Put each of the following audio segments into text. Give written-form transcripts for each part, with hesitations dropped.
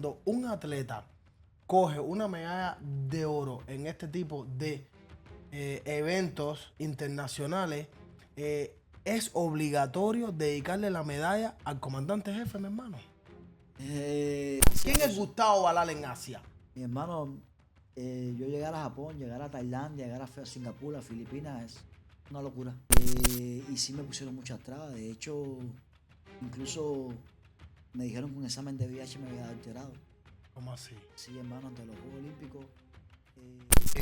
cuando un atleta coge una medalla de oro en este tipo de eventos internacionales, es obligatorio dedicarle la medalla al comandante jefe, mi hermano. ¿Quién es Gustavo Balal en Asia? Mi hermano, yo llegar a Japón, llegar a Tailandia, llegar a Singapur, a Filipinas, es una locura. Y sí me pusieron muchas trabas. De hecho, incluso me dijeron que un examen de VIH me había alterado. ¿Cómo así? Sí, hermano, ante los Juegos Olímpicos.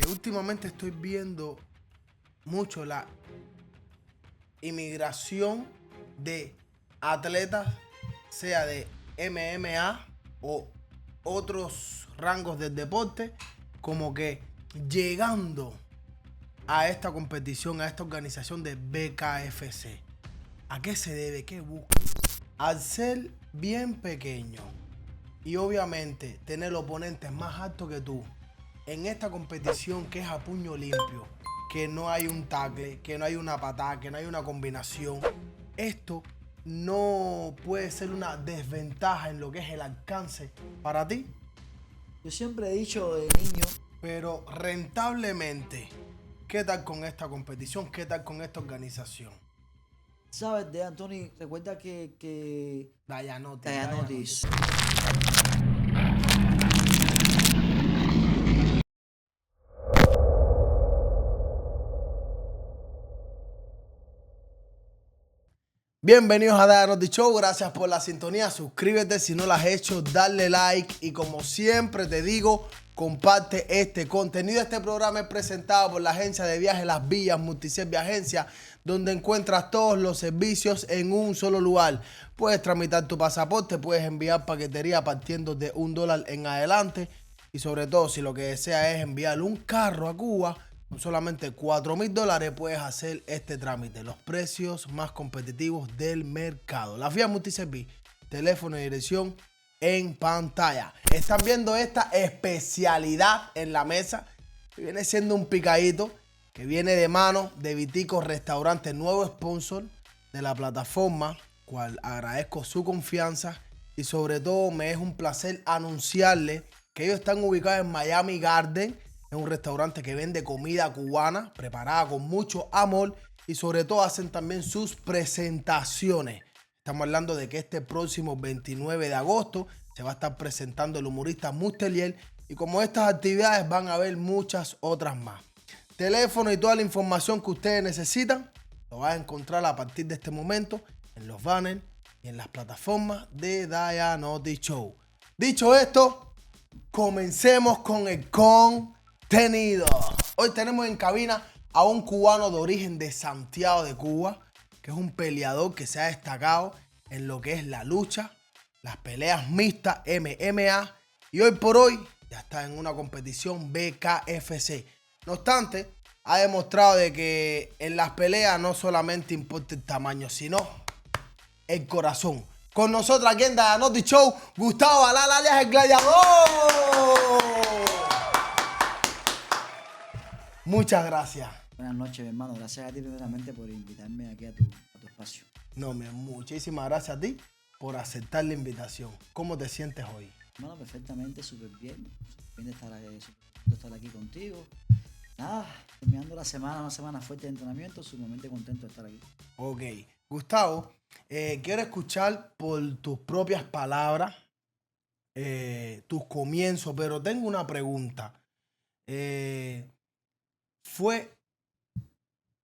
Últimamente estoy viendo mucho la inmigración de atletas, sea de MMA o otros rangos del deporte, como que llegando a esta competición, a esta organización de BKFC. ¿A qué se debe? ¿Qué busca? Al ser bien pequeño y obviamente tener oponentes más altos que tú en esta competición que es a puño limpio, que no hay un tackle, que no hay una patada, que no hay una combinación, esto no puede ser una desventaja en lo que es el alcance para ti. Yo siempre he dicho de niño. Pero rentablemente, ¿qué tal con esta competición? ¿Qué tal con esta organización? ¿Sabes, de Anthony? Recuerda que Dayanotis. Bienvenidos a Dayanotis Show, gracias por la sintonía, suscríbete si no lo has hecho, dale like y como siempre te digo, comparte este contenido. Este programa es presentado por la agencia de viajes Las Villas Multiservice Agencia, donde encuentras todos los servicios en un solo lugar. Puedes tramitar tu pasaporte, puedes enviar paquetería partiendo de $1 en adelante y sobre todo si lo que deseas es enviar un carro a Cuba, con solamente $4,000 puedes hacer este trámite. Los precios más competitivos del mercado. La Vía Multiservice, teléfono y dirección en pantalla. Están viendo esta especialidad en la mesa, que viene siendo un picadito, que viene de mano de Vitico Restaurante, nuevo sponsor de la plataforma, cual agradezco su confianza y sobre todo me es un placer anunciarle que ellos están ubicados en Miami Garden. Es un restaurante que vende comida cubana preparada con mucho amor y sobre todo hacen también sus presentaciones. Estamos hablando de que este próximo 29 de agosto se va a estar presentando el humorista Mustelier y como estas actividades van a haber muchas otras más. Teléfono y toda la información que ustedes necesitan lo vas a encontrar a partir de este momento en los banners y en las plataformas de Dayanotis Show. Dicho esto, comencemos con el contenido. Hoy tenemos en cabina a un cubano de origen de Santiago de Cuba, que es un peleador que se ha destacado en lo que es la lucha, las peleas mixtas, MMA, y hoy por hoy ya está en una competición BKFC. No obstante, ha demostrado de que en las peleas no solamente importa el tamaño, sino el corazón. Con nosotros aquí en Dayanotis Show, Gustavo Balal, alias El Gladiador. Muchas gracias. Buenas noches, mi hermano. Gracias a ti primeramente por invitarme aquí a tu espacio. No, muchísimas gracias a ti por aceptar la invitación. ¿Cómo te sientes hoy? Hermano, perfectamente, súper bien. Súper bien de estar aquí contigo. Nada, terminando la semana, una semana fuerte de entrenamiento, sumamente contento de estar aquí. Ok. Gustavo, quiero escuchar por tus propias palabras tus comienzos, pero tengo una pregunta. ¿Fue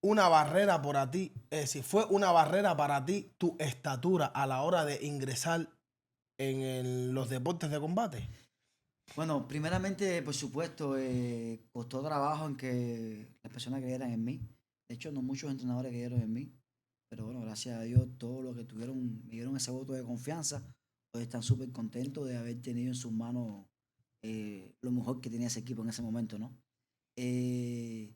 una barrera para ti, fue una barrera para ti tu estatura a la hora de ingresar en los deportes de combate? Bueno, primeramente, por supuesto, costó trabajo en que las personas creyeran en mí. De hecho, no muchos entrenadores creyeron en mí. Pero bueno, gracias a Dios, todos los que me dieron ese voto de confianza, pues están súper contentos de haber tenido en sus manos lo mejor que tenía ese equipo en ese momento, ¿no? Eh,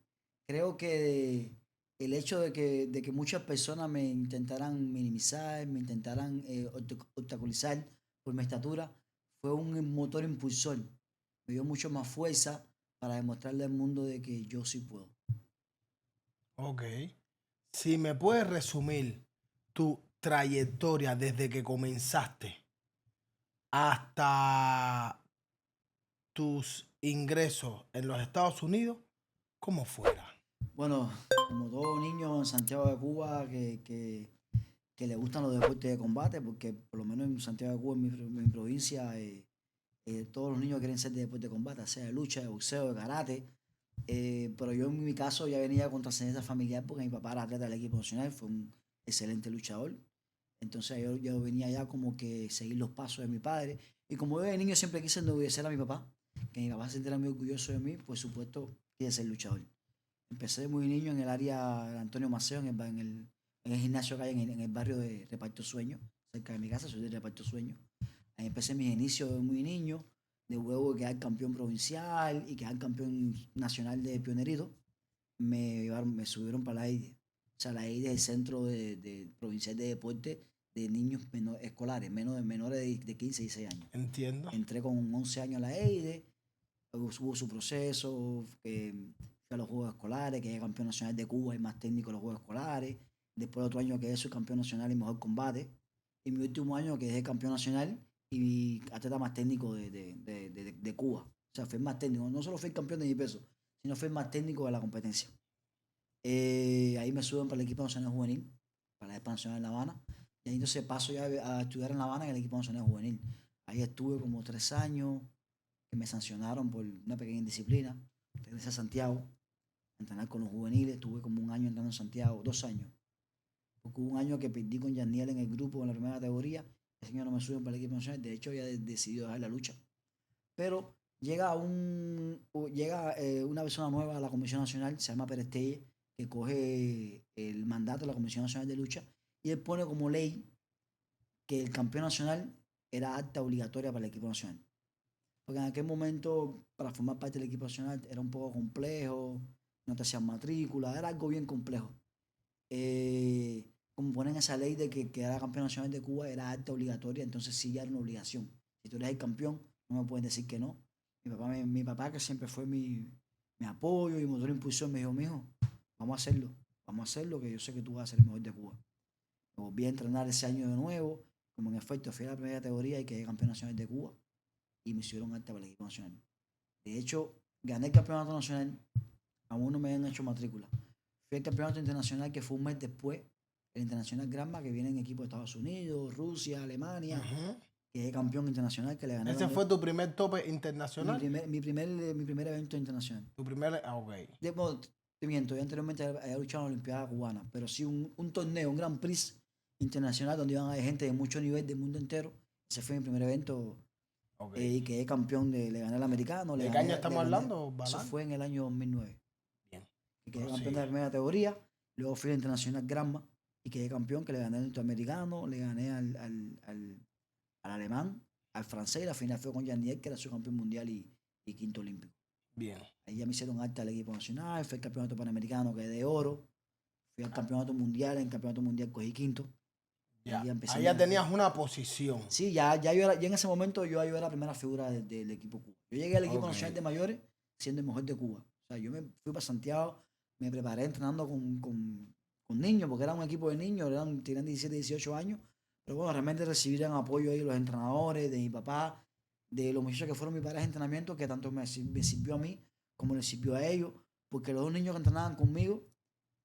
Creo que el hecho de que muchas personas me intentaran minimizar, me intentaran obstaculizar por mi estatura, fue un motor impulsor. Me dio mucho más fuerza para demostrarle al mundo de que yo sí puedo. Ok. Si me puedes resumir tu trayectoria desde que comenzaste hasta tus ingresos en los Estados Unidos como fuera? Bueno, como todo niño en Santiago de Cuba que le gustan los deportes de combate, porque por lo menos en Santiago de Cuba, en mi provincia, todos los niños quieren ser de deporte de combate, sea de lucha, de boxeo, de karate. Pero yo en mi caso ya venía con trascendencia familiar porque mi papá era atleta del equipo nacional, fue un excelente luchador. Entonces yo venía ya como que seguir los pasos de mi padre. Y como yo de niño siempre quise obedecer a mi papá, que mi papá se sintiera muy orgulloso de mí, por supuesto, quise ser luchador. Empecé muy niño en el área de Antonio Maceo, en el gimnasio que hay en el barrio de Reparto Sueño, cerca de mi casa, soy de Reparto Sueño. Ahí empecé mis inicios de muy niño, de luego de quedar campeón provincial y quedar campeón nacional de pionerito, me subieron para la EIDE. O sea, la EIDE es el centro de provincial de deporte de niños escolares, menores de 15 y 16 años. Entiendo. Entré con 11 años a la EIDE, hubo su proceso, fui a los Juegos Escolares, quedé campeón nacional de Cuba y más técnico en los Juegos Escolares. Después otro año quedé subcampeón nacional y mejor combate. Y mi último año quedé campeón nacional y atleta más técnico de Cuba. O sea, fui el más técnico. No solo fui el campeón de mi peso, sino fui el más técnico de la competencia. Ahí me suben para el equipo nacional juvenil, para la expansión en La Habana. Y ahí entonces paso ya a estudiar en La Habana en el equipo nacional juvenil. Ahí estuve como 3 años, que me sancionaron por una pequeña indisciplina. Regresé a Santiago a entrenar con los juveniles. Estuve como un año entrenando en Santiago, 2 años. Porque hubo un año que perdí con Yaniel en el grupo en la primera categoría. Ese año no me suben para el equipo nacional. De hecho, ya decidido dejar la lucha. Pero llega una persona nueva a la Comisión Nacional, se llama Pérez Telle, que coge el mandato de la Comisión Nacional de Lucha y él pone como ley que el campeón nacional era acta obligatoria para el equipo nacional. Porque en aquel momento, para formar parte del equipo nacional, era un poco complejo, no te hacían matrícula, era algo bien complejo. Como ponen esa ley de que era campeón nacional de Cuba, era acta obligatoria, entonces sí ya era una obligación. Si tú eres el campeón, no me pueden decir que no. Mi papá que siempre fue mi apoyo y motor de impulsión, me dijo, mijo, vamos a hacerlo, que yo sé que tú vas a ser el mejor de Cuba. Me volví a entrenar ese año de nuevo, como en efecto fui a la primera categoría y quedé campeón nacional de Cuba y me hicieron acta para el equipo nacional. De hecho, gané el campeonato nacional, aún no me habían hecho matrícula. Fui al campeonato internacional que fue un mes después, el internacional Granma, que viene en equipo de Estados Unidos, Rusia, Alemania, quedé campeón internacional que le gané. ¿Ese fue tu primer tope internacional? Mi primer evento internacional. Tu primer, ok. Te miento, yo anteriormente había luchado en la Olimpiada Cubana, pero sí un torneo, un Grand Prix internacional donde iban a haber gente de mucho nivel del mundo entero. Ese fue mi primer evento. Y quedé campeón, le gané al americano. ¿De qué año estamos hablando, Balán? Eso fue en el año 2009. Bien. Y quedé campeón de la primera categoría. Luego fui al internacional Granma y quedé campeón, que le gané al norteamericano, le gané al alemán, al francés, y la final fue con Yaniel, que era su campeón mundial y quinto olímpico. Bien. Ahí ya me hicieron alta al equipo nacional, fui al campeonato panamericano, quedé de oro, fui al campeonato mundial, en el campeonato mundial cogí quinto. Ya. Ahí ya tenías una posición. Sí, ya en ese momento yo era la primera figura del equipo Cuba. Yo llegué al equipo nacional de mayores siendo el mejor de Cuba. O sea, yo me fui para Santiago, me preparé entrenando con niños, porque era un equipo de niños, tenían 17, 18 años. Pero bueno, realmente recibían apoyo ahí los entrenadores, de mi papá, de los muchachos que fueron mis padres de entrenamiento, que tanto me sirvió a mí como les sirvió a ellos. Porque los dos niños que entrenaban conmigo,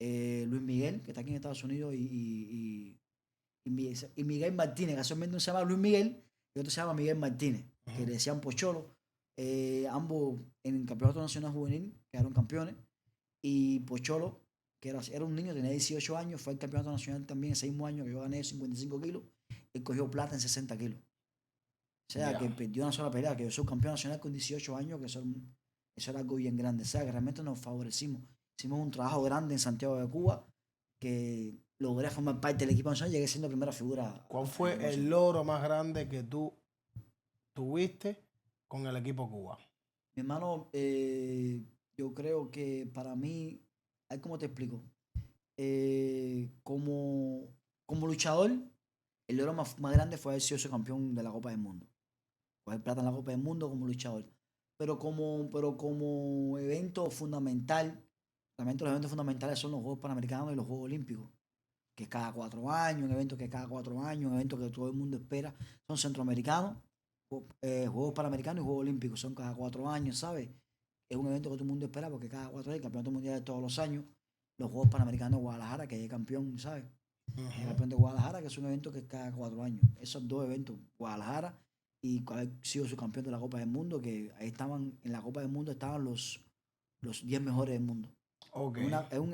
Luis Miguel, que está aquí en Estados Unidos, y Miguel Martínez, casualmente uno se llama Luis Miguel y otro se llama Miguel Martínez, que le decían Pocholo. Ambos en el campeonato nacional juvenil quedaron campeones. Y Pocholo, que era un niño, tenía 18 años, fue al campeonato nacional también ese mismo año que yo gané 55 kilos. Él cogió plata en 60 kilos. O sea, que perdió una sola pelea, que yo soy campeón nacional con 18 años, que eso era algo bien grande. O sea, que realmente nos favorecimos. Hicimos un trabajo grande en Santiago de Cuba, que logré formar parte del equipo nacional y llegué siendo primera figura. ¿Cuál fue el logro más grande que tú tuviste con el equipo Cuba? Mi hermano, yo creo que para mí, ¿cómo te explico? Como luchador, el logro más grande fue haber sido ese campeón de la Copa del Mundo. Coger plata en la Copa del Mundo como luchador. Pero como evento fundamental, realmente los eventos fundamentales son los Juegos Panamericanos y los Juegos Olímpicos, que es cada 4 años, un evento que es cada 4 años, un evento que todo el mundo espera. Son centroamericanos, Juegos Panamericanos y Juegos Olímpicos son cada 4 años, ¿sabes? Es un evento que todo el mundo espera porque cada 4 años, el Campeonato Mundial es todos los años, los Juegos Panamericanos de Guadalajara, que es campeón, ¿sabes? El campeón de Guadalajara, que es un evento que es cada 4 años. Esos dos eventos, Guadalajara y cuál ha sido su campeón de la Copa del Mundo, que ahí estaban, en la Copa del Mundo estaban los 10 mejores del mundo. Ok.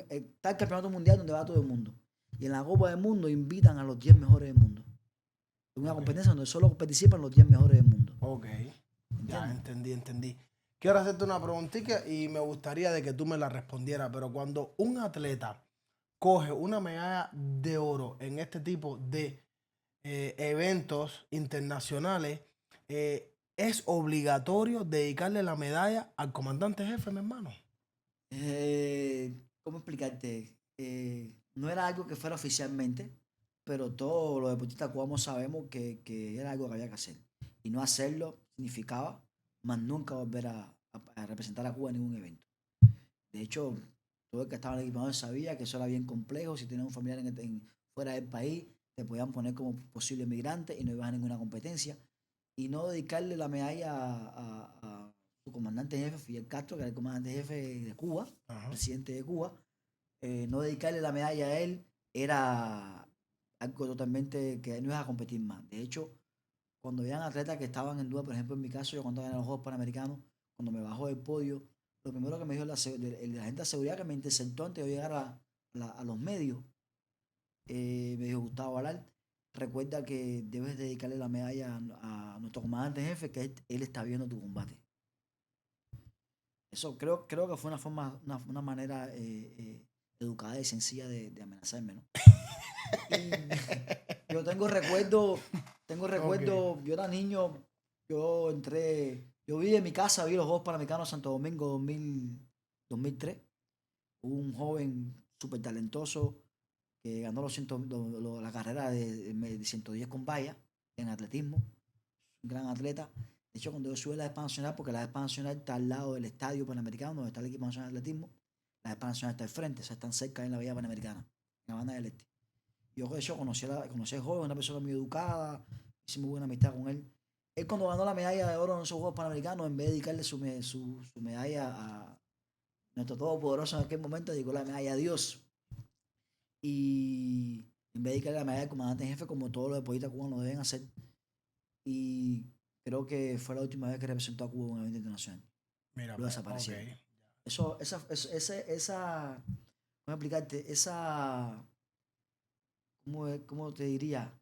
Está el Campeonato Mundial donde va todo el mundo. Y en la Copa del Mundo invitan a los 10 mejores del mundo. Es una competencia donde solo participan los 10 mejores del mundo. Ok. Ya, ¿Entiendes? entendí. Quiero hacerte una preguntita y me gustaría de que tú me la respondieras, pero cuando un atleta coge una medalla de oro en este tipo de eventos internacionales, ¿es obligatorio dedicarle la medalla al comandante jefe, mi hermano? ¿Cómo explicarte? No era algo que fuera oficialmente, pero todos los deportistas cubanos sabemos que era algo que había que hacer. Y no hacerlo significaba más nunca volver a representar a Cuba en ningún evento. De hecho, todo el que estaba en el equipo sabía que eso era bien complejo. Si tenías un familiar fuera del país, te podían poner como posible migrante y no ibas a ninguna competencia. Y no dedicarle la medalla a su comandante jefe, Fidel Castro, que era el comandante jefe de Cuba, presidente de Cuba. No dedicarle la medalla a él era algo totalmente que no ibas a competir más. De hecho, cuando habían atletas que estaban en duda, por ejemplo, en mi caso, yo cuando estaba en los Juegos Panamericanos, cuando me bajó del podio, lo primero que me dijo el agente de seguridad que me interceptó antes de llegar a los medios, me dijo: Gustavo Alar, recuerda que debes dedicarle la medalla a nuestro comandante jefe, que él está viendo tu combate. Eso creo que fue una manera educada y sencilla de amenazarme, ¿no? Y yo tengo recuerdo, Ok. yo era niño, yo vi en mi casa, vi los Juegos Panamericanos de Santo Domingo 2003. Hubo un joven súper talentoso que ganó la carrera de 110 con valla en atletismo, un gran atleta. De hecho, cuando yo subí a la Espada Nacional, porque la Espada Nacional está al lado del Estadio Panamericano, donde está el equipo nacional de atletismo, la Espada Nacional está al frente, o sea, están cerca en la Vía Panamericana, en la Banda del Este. Yo, de hecho, conocí al joven, una persona muy educada, hice muy buena amistad con él. Él, cuando ganó la medalla de oro en esos Juegos Panamericanos, en vez de dedicarle su medalla a nuestro todopoderoso en aquel momento, dedicó la medalla a Dios. Y en vez de dedicarle la medalla al comandante en jefe, como todos los deportistas cubanos lo deben hacer. Y creo que fue la última vez que representó a Cuba en un evento internacional. Mira, Lo pues, ok. desaparecieron. ¿Cómo explicarte? ¿Cómo te diría?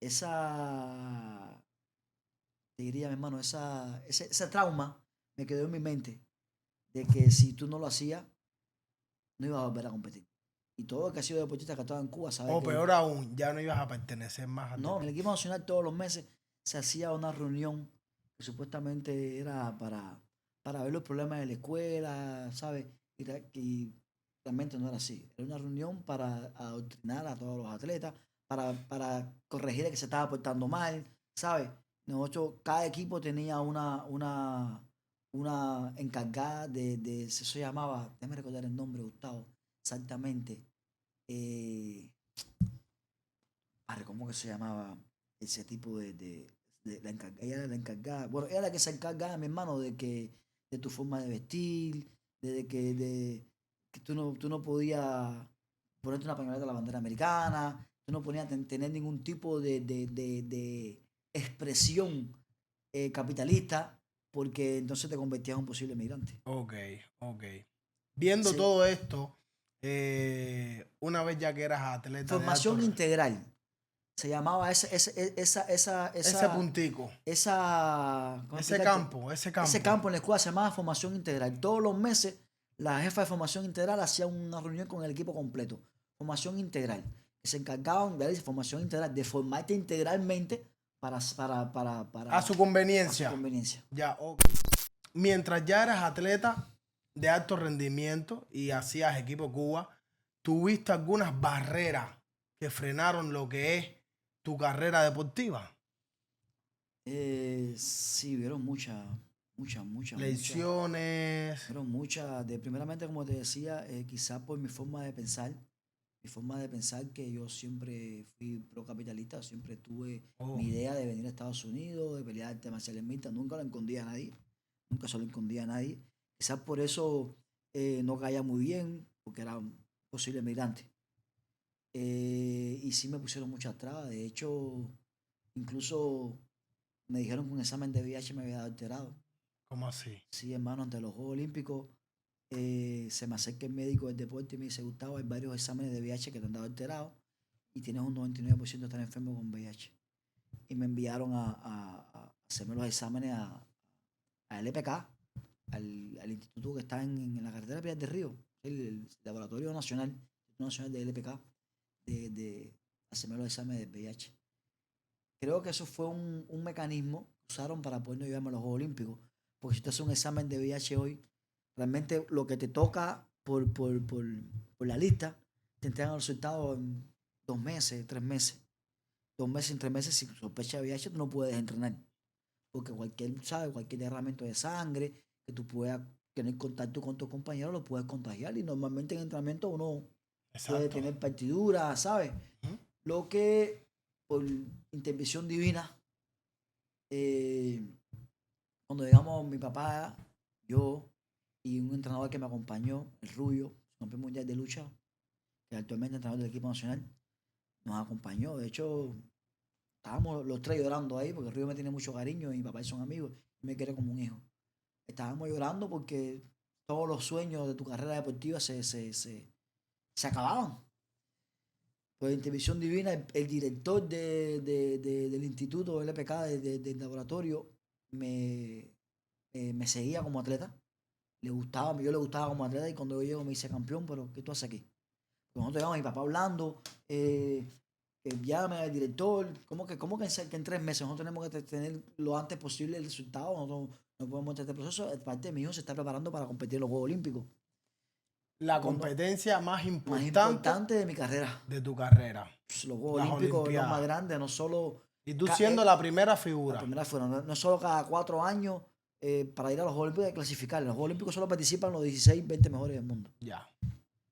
Esa, te diría, mi hermano, ese trauma me quedó en mi mente de que si tú no lo hacías, no ibas a volver a competir. Y todo el que ha sido deportista que ha estado en Cuba sabe O que peor aún, ya no ibas a pertenecer más al no, en el deporte. equipo nacional todos los meses se hacía una reunión que supuestamente era para ver los problemas de la escuela, ¿sabes? Y realmente no era así. Era una reunión para adoctrinar a todos los atletas, para corregir el que se estaba portando mal, ¿sabes? Nosotros, cada equipo tenía una encargada eso se llamaba, déjame recordar el nombre, Gustavo, exactamente. Eh, ¿Cómo que se llamaba ese tipo de la encargada? Ella era la encargada. Bueno, ella era la que se encargaba, mi hermano, de tu forma de vestir, de que tú no podías ponerte una pañoleta de la bandera americana, tú no podías tener ningún tipo de expresión capitalista, porque entonces te convertías en un posible migrante. Ok, ok. Viendo Sí. todo esto, una vez ya que eras atleta de alto Formación integral. Se llamaba ese puntico, ¿cómo ese explicarte? campo, ese Ese campo. campo en la escuela se llamaba formación integral. Todos los meses la jefa de formación integral hacía una reunión con el equipo completo. Formación integral. Que se encargaban de darle formación integral, de formarte integralmente para, para, para, A su para, a su conveniencia. conveniencia. Ya, ok. Mientras ya eras atleta de alto rendimiento y hacías equipo Cuba, ¿tuviste algunas barreras que frenaron lo que es tu carrera deportiva? Sí, hubieron muchas. Lesiones. Fueron muchas, primeramente, como te decía, quizás por mi forma de pensar, Mi forma de pensar que yo siempre fui procapitalista, siempre tuve Oh, mi idea de venir a Estados Unidos, de pelear arte marciales mixtas, nunca lo escondía a nadie, nunca se lo escondía a nadie. Quizás por eso no caía muy bien, porque era un posible migrante. Y sí me pusieron muchas trabas, de hecho, incluso me dijeron que un examen de VIH me había dado alterado. ¿cómo así? Sí, hermano, ante los Juegos Olímpicos se me acerca el médico del deporte y me dice, Gustavo, hay varios exámenes de VIH que te han dado alterado y tienes un 99% de estar enfermo con VIH. Y me enviaron a hacerme los exámenes a LPK, al instituto que está en la carretera de Piedras del Río, el Laboratorio Nacional, Instituto Nacional de LPK, de hacerme los exámenes de VIH. Creo que eso fue un mecanismo que usaron para poder no llevarme a los Juegos Olímpicos. Porque si tú haces un examen de VIH hoy, realmente lo que te toca por la lista, te entregan los resultados en 2 meses, 3 meses. 2 meses, en 3 meses, si sospecha de VIH, tú no puedes entrenar. Porque cualquier, ¿sabes? Cualquier derramamiento de sangre que tú puedas tener contacto con tus compañeros lo puedes contagiar. Y normalmente en entrenamiento uno puede Exacto. tener partiduras, ¿sabes? Ujú. Lo que por intervención divina, eh, cuando llegamos mi papá, yo y un entrenador que me acompañó, el Rubio, campeón mundial de lucha, que es actualmente entrenador del equipo nacional, nos acompañó. De hecho, estábamos los tres llorando ahí porque el Rubio me tiene mucho cariño y mi papá y son amigos y me quiere como un hijo. Estábamos llorando porque todos los sueños de tu carrera deportiva se acababan. Por intervención divina, el director del instituto del LPK, del laboratorio, me, me seguía como atleta. Le gustaba, yo le gustaba como atleta y cuando yo llego me dice, campeón, pero ¿qué tú haces aquí? Pues nosotros llegamos, mi papá hablando, llame al director, que en 3 meses nosotros tenemos que tener lo antes posible el resultado, nosotros no podemos tener este proceso, parte de mi hijo se está preparando para competir en los Juegos Olímpicos. La Cuando, competencia más más importante importante de mi carrera, de tu carrera, pues, los Juegos las Olímpicos es lo más Olimpiadas. grande, no solo Y tú siendo la primera la figura. primera fueron, no solo cada 4 años para ir a los Juegos Olímpicos hay que clasificar. En los Juegos Olímpicos solo participan los 16, 20 mejores del mundo. Ya.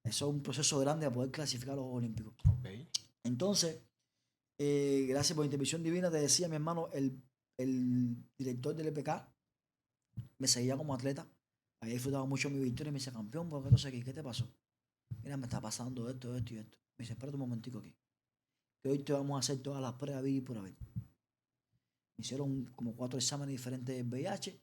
Eso es un proceso grande de poder clasificar a los Juegos Olímpicos. Ok. Entonces, gracias por la intervención divina, te decía mi hermano, el director del EPK me seguía como atleta. Había disfrutado mucho mi victoria y me dice, campeón, ¿por qué tú estás aquí? ¿Qué te pasó? Mira, me está pasando esto, esto y esto. Me dice, espérate un momentico aquí, que hoy te vamos a hacer todas las pruebas y por haber. Me hicieron como 4 exámenes diferentes de VIH.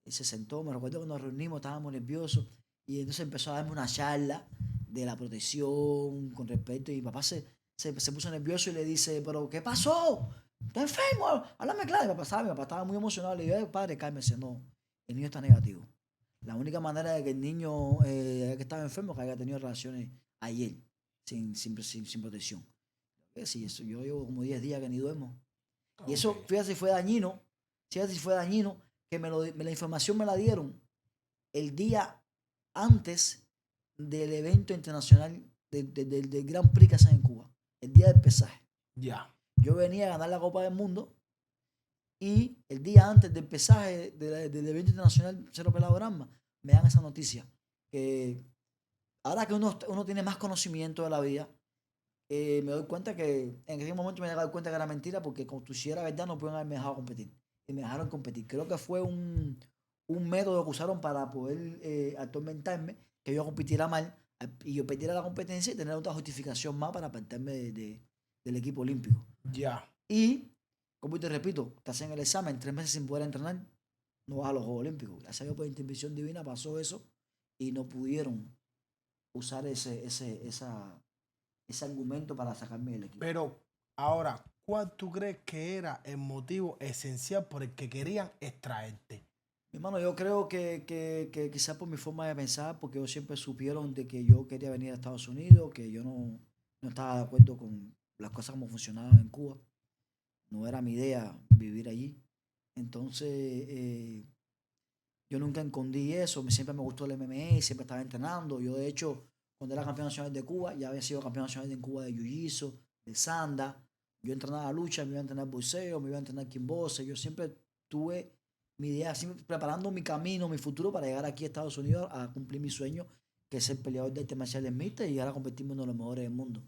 Y se sentó, me recuerdo cuando nos reunimos, estábamos nerviosos. Y entonces empezó a darme una charla de la protección con respecto. Y mi papá se puso nervioso y le dice, ¿pero qué pasó? ¿Estás enfermo? Háblame claro. Mi papá estaba muy emocionado. Le dije, padre, cálmese. No, el niño está negativo. La única manera de que el niño que estaba enfermo es que haya tenido relaciones ayer, sin protección. Sí, eso, yo llevo como 10 días que ni duermo. Y Ok. eso, fíjate si fue dañino, que la información me la dieron el día antes del evento internacional del Grand Prix que hacen en Cuba, el día del pesaje. Ya. Yo venía a ganar la Copa del Mundo y el día antes del pesaje del evento internacional Cero Pelado Granma, me dan esa noticia. Que ahora que uno tiene más conocimiento de la vida, me doy cuenta que en aquel momento me he dado cuenta que era mentira porque como si era verdad no pueden haberme dejado competir. Y me dejaron competir. Creo que fue un método que usaron para poder atormentarme, que yo compitiera mal y yo perdiera la competencia y tener otra justificación más para apartarme del equipo olímpico. Ya. Y, como te repito, te hacen el examen 3 meses sin poder entrenar, no vas a los Juegos Olímpicos. Gracias a Dios por intervención divina pasó eso y no pudieron usar ese argumento para sacarme del equipo. Pero ahora, ¿cuál tú crees que era el motivo esencial por el que querían extraerte? Mi hermano, yo creo que quizás por mi forma de pensar, porque ellos siempre supieron de que yo quería venir a Estados Unidos, que yo no estaba de acuerdo con las cosas como funcionaban en Cuba. No era mi idea vivir allí. Entonces, yo nunca escondí eso. Siempre me gustó el MMA, siempre estaba entrenando. Yo, de hecho, cuando era campeón nacional de Cuba, ya había sido campeón nacional en Cuba de Jiu-Jitsu, de Sanda. Yo entrenaba lucha, me iba a entrenar boxeo, me iba a entrenar kickboxing. Yo siempre tuve mi idea, siempre preparando mi camino, mi futuro para llegar aquí a Estados Unidos a cumplir mi sueño, que ser peleador de artes marciales mixtas y ahora convertirme en uno de los mejores del mundo.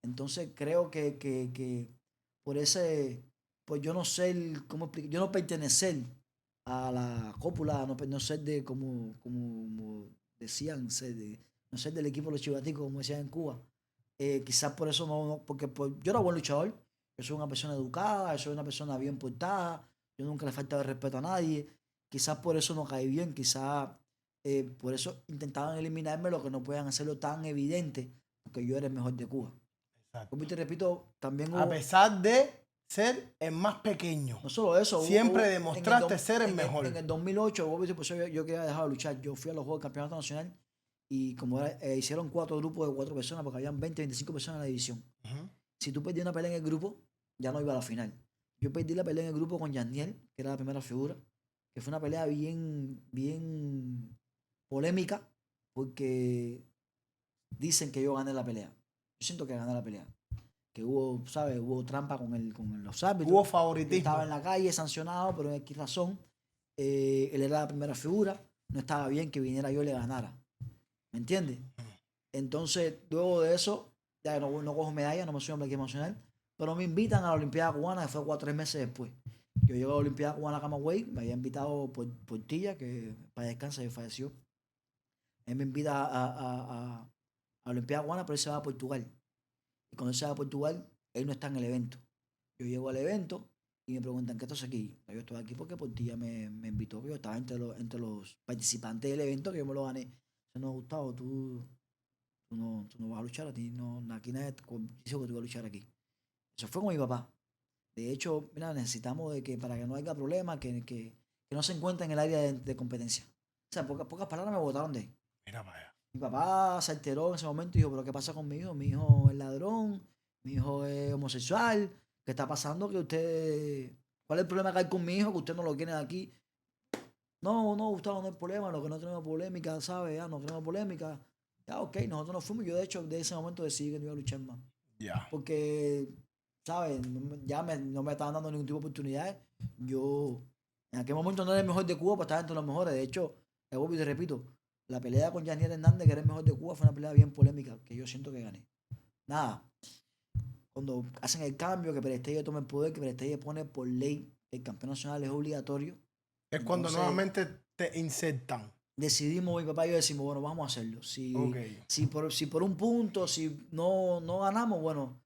Entonces creo que por ese, pues yo no ser, ¿cómo explicar? Yo no pertenecer a la cópula, no ser de, como decían, no ser del equipo de los chivaticos, como decían en Cuba. Quizás por eso porque pues, yo era buen luchador, yo soy una persona educada, yo soy una persona bien portada, yo nunca le faltaba el respeto a nadie. Quizás por eso no caí bien, quizás por eso intentaban eliminarme lo que no puedan hacerlo tan evidente, porque yo era el mejor de Cuba. Exacto. Como te repito, también A pesar de ser el más pequeño. no solo eso. Siempre demostraste ser el en mejor. En el 2008, pues yo quería dejar de luchar. Yo fui a los Juegos del Campeonato Nacional y como hicieron 4 grupos de 4 personas, porque habían 20, 25 personas en la división. Si tú perdías una pelea en el grupo, ya no iba a la final. Yo perdí la pelea en el grupo con Yaniel, que era la primera figura, que fue una pelea bien polémica, porque dicen que yo gané la pelea. Yo siento que gané la pelea. Que hubo, ¿sabes? Hubo trampa con los árbitros. Hubo favoritismo. Estaba en la calle sancionado, pero en X razón. Él era la primera figura. No estaba bien que viniera yo y le ganara. ¿Me entiendes? Entonces, luego de eso, ya no cojo medalla, no me soy un equipo nacional. Pero me invitan a la Olimpiada Cubana, que fue 4 o 3 meses después. Yo llego a la Olimpiada Cubana Camagüey, me había invitado por Tilla, que para descansar y falleció. Él me invita a la Olimpiada Cubana, pero él se va a Portugal. Y cuando él se va a Portugal, él no está en el evento. Yo llego al evento y me preguntan, ¿qué estás aquí? Yo estoy aquí porque Portilla me invitó, yo estaba entre los participantes del evento, que yo me lo gané. Se nos ha gustado, tú no vas a luchar, a ti no, aquí nadie dice que tú vas a luchar aquí. Eso fue con mi papá. De hecho, mira, necesitamos de que para que no haya problema, que no se encuentre en el área de competencia. O sea, pocas palabras me botaron de ahí. Mira para allá. Mi papá se alteró en ese momento y dijo, ¿pero qué pasa con mi hijo? Mi hijo es ladrón, mi hijo es homosexual, ¿qué está pasando? Que usted, ¿cuál es el problema que hay con mi hijo? Que usted no lo quiere aquí. No, Gustavo, no hay problema, lo que no tenemos polémica, ¿sabes? Ya no tenemos polémica. Ya, ok, nosotros nos fuimos. Yo, de hecho, de ese momento decidí que no iba a luchar más. Ya. Porque, ¿sabes? Ya no me estaban dando ningún tipo de oportunidades. Yo, en aquel momento no era el mejor de Cuba, pero estaba entre los mejores. De hecho, te vuelvo y te repito, la pelea con Yaniel Hernández, que era el mejor de Cuba, fue una pelea bien polémica, que yo siento que gané. Nada. Cuando hacen el cambio, que Perestelle toma el poder, que Perestelle pone por ley el campeón nacional es obligatorio. Es cuando nuevamente te insertan. Decidimos, mi papá y yo decimos, bueno, vamos a hacerlo. Okay. Si por un punto, si no ganamos, bueno,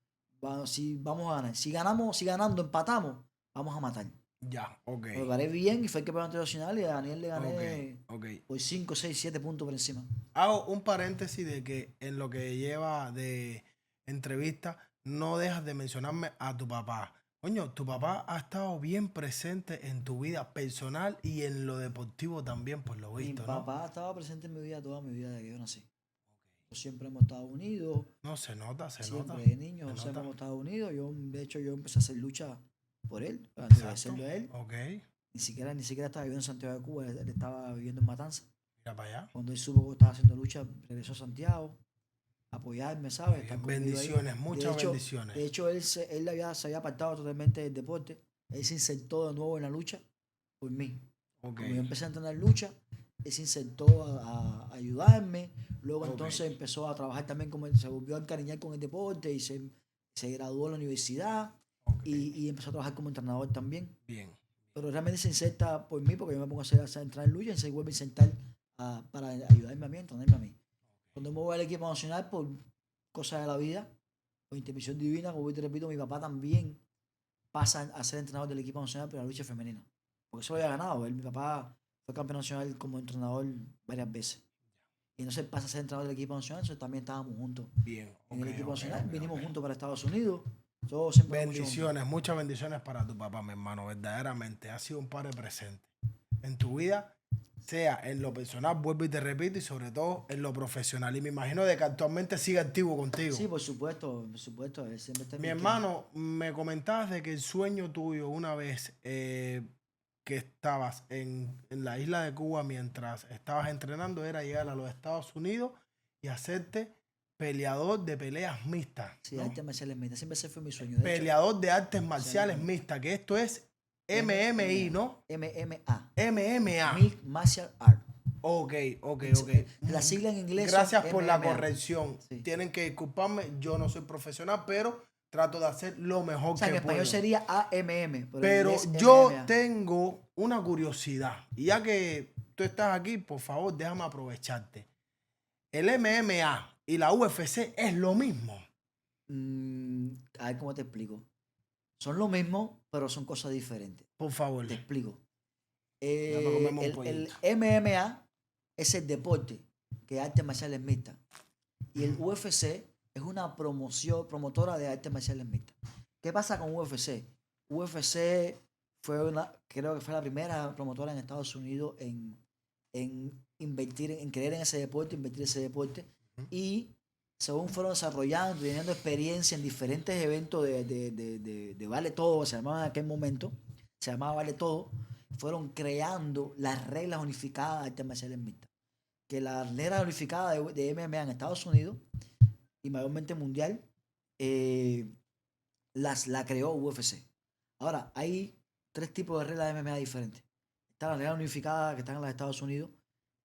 si vamos a ganar. Si ganando empatamos, vamos a matar. Ya, ok. Me paré bien y fue el campeón internacional y a Daniel le gané okay. por 5, 6, 7 puntos por encima. Hago un paréntesis de que en lo que lleva de entrevista no dejas de mencionarme a tu papá. Coño, tu papá ha estado bien presente en tu vida personal y en lo deportivo también, por lo visto, Mi ¿no? papá estaba presente en mi vida toda mi vida desde que yo nací. Siempre hemos estado unidos. No, se nota. Siempre de niño, siempre hemos estado unidos. De hecho, yo empecé a hacer lucha por él, para hacerlo a él. Okay. Ni siquiera estaba viviendo en Santiago de Cuba, él estaba viviendo en Matanza. Mira para allá. Cuando él supo que estaba haciendo lucha, regresó a Santiago a apoyarme, ¿sabes? Bendiciones, muchas bendiciones. De hecho, él se había apartado totalmente del deporte. Él se insertó de nuevo en la lucha por mí. Okay. Como yo empecé a entrenar lucha, él se insertó a ayudarme. Luego entonces empezó a trabajar también, se volvió a encariñar con el deporte y se graduó en la universidad y empezó a trabajar como entrenador también. Bien. Pero realmente se inserta por mí porque yo me pongo a entrar en lucha y se vuelve a insertar para ayudarme a mí, entrenarme a mí. Cuando me voy al equipo nacional por cosas de la vida, por intervención divina, como te repito, mi papá también pasa a ser entrenador del equipo nacional para la lucha femenina. Porque eso lo había ganado. Mi papá fue campeón nacional como entrenador varias veces. Y entonces pasa a ser entrenador del equipo nacional, entonces también estábamos juntos. Bien. En el equipo nacional, vinimos juntos para Estados Unidos. Bendiciones, muchas bendiciones para tu papá, mi hermano. Verdaderamente ha sido un padre presente en tu vida, sea en lo personal, vuelvo y te repito, y sobre todo en lo profesional. Y me imagino de que actualmente sigue activo contigo. Sí, por supuesto. Él siempre está mi hermano, me comentabas de que el sueño tuyo una vez que estabas en la isla de Cuba mientras estabas entrenando era llegar a los Estados Unidos y hacerte peleador de peleas mixtas. Sí, ¿no? artes marciales mixtas. Siempre ese fue mi sueño. Peleador de artes marciales mixtas, que esto es MMI, ¿no? MMA. MMA. Mixed Martial Art. Ok, ok. La sigla en inglés son Gracias por la MMA. corrección. Sí. Tienen que disculparme, yo no soy profesional, pero trato de hacer lo mejor O sea, en que español puedo. sería AMM, pero en Pero inglés yo MMA. tengo una curiosidad. Y ya que tú estás aquí, por favor, déjame aprovecharte. El MMA y la UFC es lo mismo. A ver cómo te explico. Son lo mismo, pero son cosas diferentes. Por favor. Te explico. Dame a comerme un El pollito. MMA es el deporte, que es artes marciales mixtas. Y el UFC es una promotora de artes marciales mixtas. ¿Qué pasa con UFC? UFC creo que fue la primera promotora en Estados Unidos en invertir, en creer en ese deporte, invertir en ese deporte. Y según fueron desarrollando, teniendo experiencia en diferentes eventos de Vale Todo, se llamaba en aquel momento, se llamaba Vale Todo, fueron creando las reglas unificadas de artes marciales mixtas. Que la regla unificada de MMA en Estados Unidos y mayormente mundial la creó UFC. Ahora, hay tres tipos de reglas de MMA diferentes. Está la regla unificada que está en los Estados Unidos,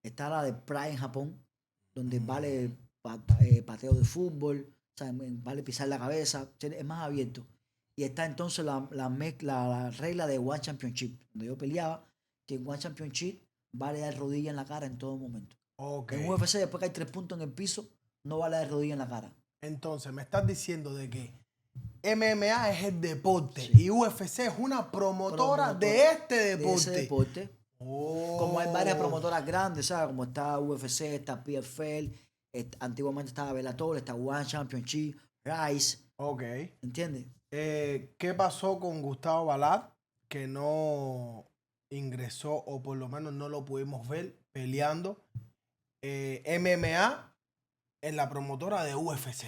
está la de Pride en Japón, donde vale pateo de fútbol, o sea, vale pisar la cabeza, es más abierto. Y está entonces la regla de One Championship, donde yo peleaba, que en One Championship vale dar rodilla en la cara en todo momento. Ok. En UFC, después que hay 3 puntos en el piso, no vale dar rodilla en la cara. Entonces, me estás diciendo de que MMA es el deporte Sí. y UFC es una promotora de este deporte. De ese deporte. Oh. Como hay varias promotoras grandes, ¿sabes? Como está UFC, está PFL, antiguamente estaba Bellator, está One Championship, Rise. Ok. ¿Entiendes? ¿Qué pasó con Gustavo Balart? Que no ingresó, o por lo menos no lo pudimos ver peleando MMA en la promotora de UFC.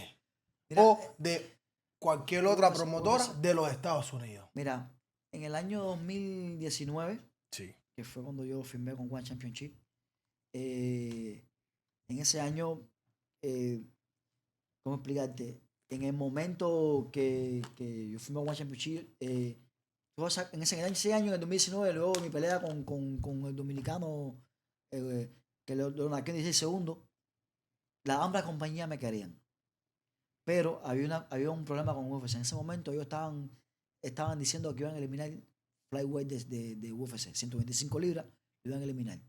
Mira, O de cualquier otra UFC, promotora UFC. de los Estados Unidos. Mira, en el año 2019, Sí. que fue cuando yo firmé con One Championship, en ese año, ¿cómo explicarte? En el momento que yo firmé con One Championship, en ese año, en el 2019, luego de mi pelea con el dominicano, que lo naqué en 16 segundos, ambas compañías me querían. Pero había un problema con UFC. En ese momento ellos estaban diciendo que iban a eliminar flyweight de UFC. 125 libras lo iban a eliminar.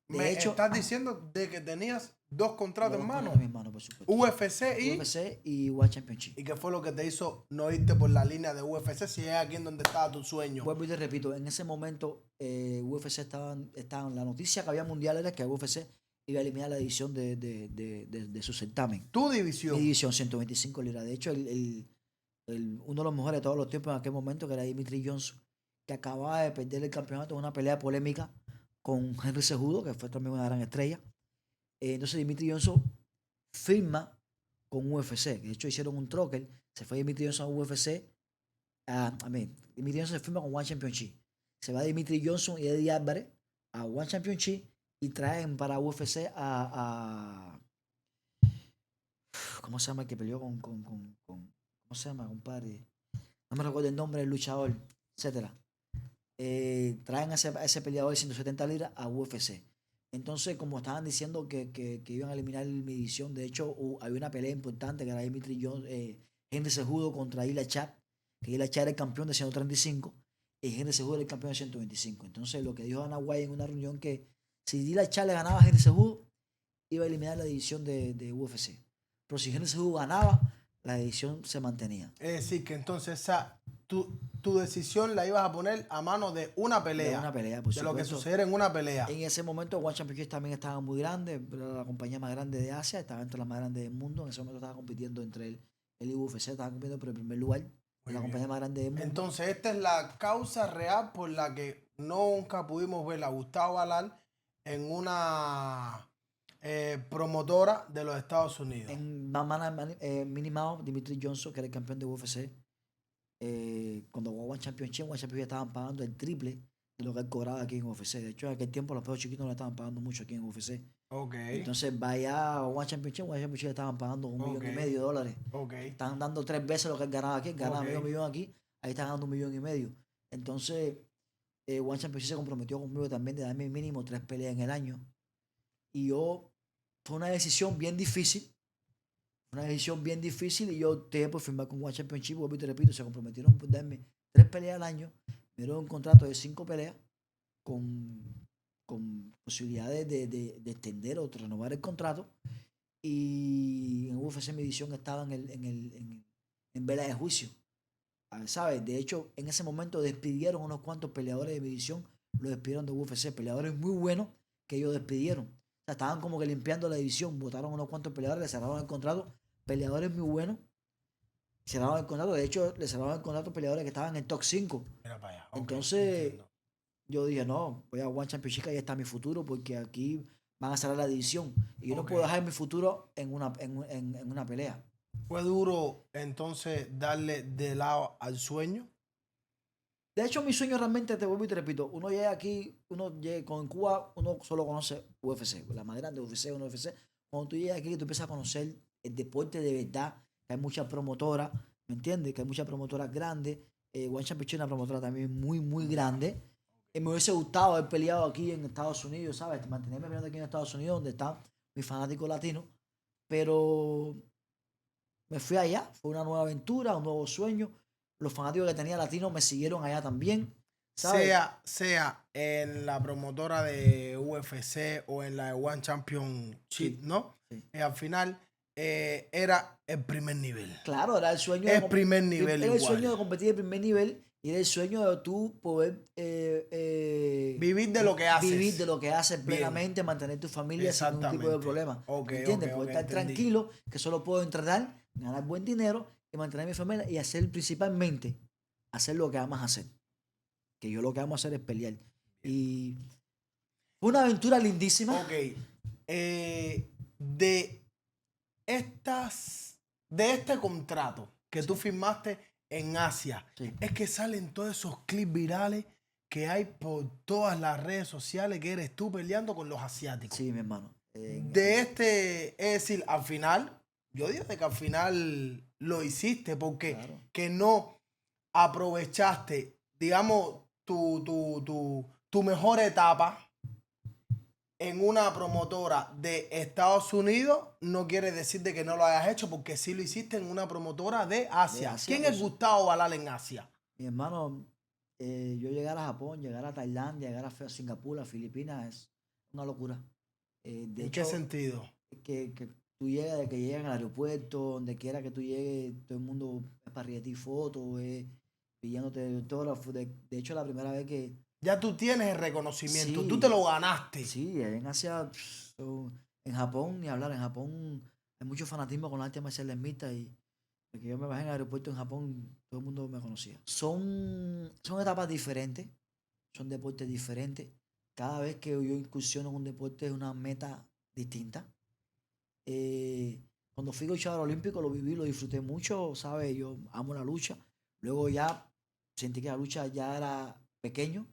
Me estás diciendo de que tenías dos contratos en mano. En mis manos, por supuesto. UFC y One Championship. ¿Y qué fue lo que te hizo no irte por la línea de UFC si es aquí en donde estaba tu sueño? Vuelvo y te repito, en ese momento UFC estaban, la noticia que había mundial era que UFC iba a eliminar la división de su certamen. Tu división. Mi división, 125 libras. De hecho, uno de los mejores de todos los tiempos en aquel momento, que era Dimitri Johnson, que acababa de perder el campeonato en una pelea polémica con Henry Cejudo, que fue también una gran estrella. Entonces Dimitri Johnson firma con UFC. De hecho, hicieron un trocker. Se fue Dimitri Johnson a UFC. Dimitri Johnson se firma con One Championship. Se va Dimitri Johnson y Eddie Álvarez a One Championship y traen para UFC a ¿cómo se llama el que peleó ¿cómo se llama, compadre? No me recuerdo el nombre del luchador, etcétera. Traen a ese peleador de 170 libras a UFC. Entonces, como estaban diciendo que iban a eliminar mi división, de hecho, había una pelea importante que era Dimitri Johnson, Henry Cejudo contra Ila Chad, que Ila Chad era el campeón de 135 y Henry Cejudo era el campeón de 125. Entonces, lo que dijo Dana White en una reunión que si Ila Chad le ganaba a Henry Cejudo, iba a eliminar la división de UFC. Pero si Henry Cejudo ganaba, la división se mantenía. Es decir, que entonces tu decisión la ibas a poner a mano de una pelea. De una pelea, por de lo que supuesto. sucediera en una pelea. En ese momento, One Championship también estaba muy grande, era la compañía más grande de Asia, estaba entre las más grandes del mundo. En ese momento estaba compitiendo entre el UFC, estaba compitiendo por el primer lugar, la compañía más grande del mundo. Entonces, esta es la causa real por la que nunca pudimos ver a Gustavo Balart en una promotora de los Estados Unidos. En Minnie Mouse, Dimitri Johnson, que era el campeón de UFC, cuando jugó One Championship estaban pagando el triple de lo que él cobraba aquí en UFC. De hecho, en aquel tiempo los peos chiquitos no le estaban pagando mucho aquí en UFC. Okay. Entonces, vaya a One Championship le estaban pagando $1,500,000. Okay. Están dando 3 veces lo que él ganaba aquí. Él ganaba medio millón aquí, ahí están dando $1,500,000. Entonces, One Championship se comprometió conmigo también de darme mínimo 3 peleas en el año. Y fue una decisión bien difícil. Y yo opté por firmar con One Championship. Vuelvo y te repito, se comprometieron por darme 3 peleas al año. Me dieron un contrato de 5 peleas con, con posibilidades de extender o de renovar el contrato. Y en UFC mi edición estaba en vela de juicio. ¿Sabes? De hecho, en ese momento despidieron unos cuantos peleadores de mi división, los despidieron de UFC, peleadores muy buenos que ellos despidieron. O sea, estaban como que limpiando la división, votaron unos cuantos peleadores, le cerraron el contrato, peleadores muy buenos, cerraron el contrato, de hecho, le cerraron el contrato a peleadores que estaban en el top 5. Mira para allá. Ok, Entonces, entiendo. yo dije, no, voy a One Championship, ahí está mi futuro, porque aquí van a cerrar la división. Y yo no Ok. puedo dejar mi futuro en una pelea. ¿Fue duro entonces darle de lado al sueño? De hecho, mi sueño realmente, te vuelvo y te repito, uno llega aquí, con Cuba, uno solo conoce UFC, la madera de UFC, UFC. Cuando tú llegas aquí, tú empiezas a conocer el deporte de verdad, que hay muchas promotoras, ¿me entiendes? Que hay muchas promotoras grandes. One Championship es una promotora también muy, muy grande. Me hubiese gustado haber peleado aquí en Estados Unidos, ¿sabes? Mantenerme peleando aquí en Estados Unidos, donde están mis fanáticos latinos. Pero me fui allá, fue una nueva aventura, un nuevo sueño. Los fanáticos que tenía latinos me siguieron allá también, ¿sabes? Sea en la promotora de UFC o en la de One Championship, Sí, ¿no? sí. Al final era el primer nivel. Claro, era el sueño Es primer nivel era el igual. sueño de competir de primer nivel y era el sueño de tú poder Vivir de lo que haces. Vivir de lo que haces Bien. plenamente, mantener tu familia sin ningún tipo de Exactamente. problema. Ok, ¿Me entiendes? ok, Poder ok, estar entendí. tranquilo, que solo puedo entrenar, ganar buen dinero y mantener a mi familia y hacer principalmente, hacer lo que amas hacer. Que yo lo que amo hacer es pelear. Y fue una aventura lindísima. Ok. De este contrato que tú firmaste en Asia, Sí. es que salen todos esos clips virales que hay por todas las redes sociales que eres tú peleando con los asiáticos. Sí, mi hermano. Es decir, al final, yo digo de que al final lo hiciste porque Claro. que no aprovechaste, digamos, tu mejor etapa en una promotora de Estados Unidos, no quiere decir de que no lo hayas hecho, porque sí lo hiciste en una promotora de Asia. De Asia, ¿Quién pues. es Gustavo Balal en Asia? Mi hermano, yo llegar a Japón, llegar a Tailandia, llegar a Singapur, a Filipinas, es una locura. De ¿En hecho, qué sentido? que tú llegas, de que llegas al aeropuerto, donde quiera que tú llegues, todo el mundo es para ti fotos, pidiéndote autógrafos. De hecho, la primera vez que... Ya tú tienes el reconocimiento, Sí. tú te lo ganaste. Sí, en Asia, en Japón, ni hablar, en Japón hay mucho fanatismo con la arte marcial mixta y de que yo me bajé en el aeropuerto en Japón, todo el mundo me conocía. Son etapas diferentes, son deportes diferentes. Cada vez que yo incursiono en un deporte es una meta distinta. Cuando fui luchador olímpico lo viví, lo disfruté mucho, ¿sabes? Yo amo la lucha. Luego ya sentí que la lucha ya era pequeño.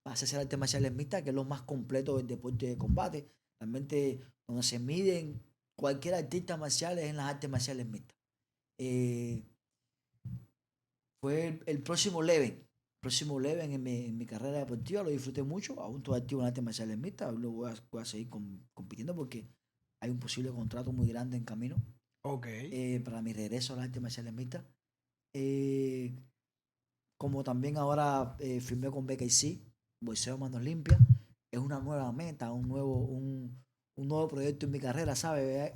Pasé a hacer artes marciales mixtas, que es lo más completo del deporte de combate. Realmente donde se miden cualquier artista marcial es en las artes marciales mixtas. Fue el próximo level. En mi carrera deportiva, lo disfruté mucho. Aún estoy activo en artes marciales mixtas. Lo voy a seguir compitiendo porque hay un posible contrato muy grande en camino Ok. para mi regreso a las artes marciales mixtas. Como también ahora firmé con BKC, Boxeo Manos Limpias. Es una nueva meta, un nuevo proyecto en mi carrera, ¿sabes?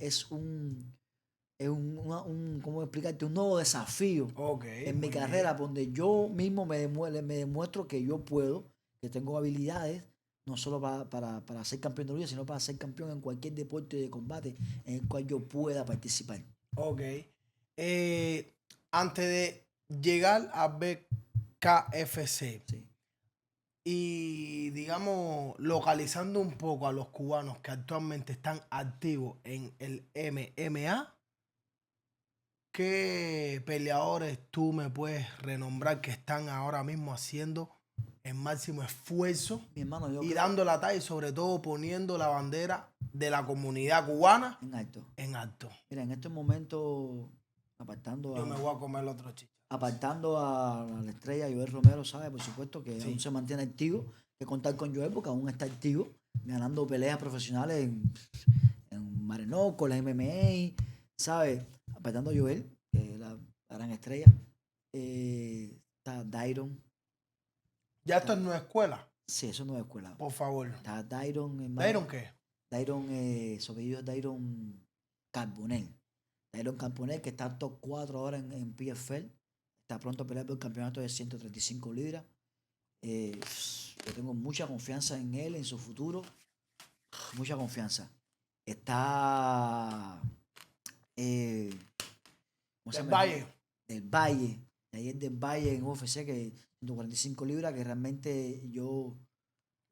¿Cómo explicarte? Un nuevo desafío Ok, en mi muy carrera, bien. donde yo mismo me demuestro que yo puedo, que tengo habilidades, no solo para ser campeón de lucha, sino para ser campeón en cualquier deporte de combate en el cual yo pueda participar. Ok. Antes de llegar a BKFC Sí. y, digamos, localizando un poco a los cubanos que actualmente están activos en el MMA, ¿qué peleadores tú me puedes renombrar que están ahora mismo haciendo el máximo esfuerzo Mi hermano, yo y creo dando la talla y sobre todo poniendo la bandera de la comunidad cubana en alto. en alto? Mira, en estos momentos, apartando Yo me voy a, a comer el otro chicha. apartando a la estrella Joel Romero, ¿sabe? Por supuesto que Sí. aún se mantiene activo, que contar con Joel porque aún está activo. ganando peleas profesionales en Marenó, con la MMA, ¿sabes? Apretando a Joel, que es la gran estrella. Está Dairon. Ya esto es nueva escuela, Sí, eso no es escuela. por favor. Está Dairon, hermano. ¿Dairon qué? Dairon, su apellido es Dairon Carbonell. Dairon Carbonell, que está top 4 ahora en PFL. Está pronto a pelear por el campeonato de 135 libras. Yo tengo mucha confianza en él, en su futuro. Mucha confianza. Está. ¿Cómo se Del llama? Valle. Del Valle. De ahí es del Valle en UFC, que 145 libras, que realmente yo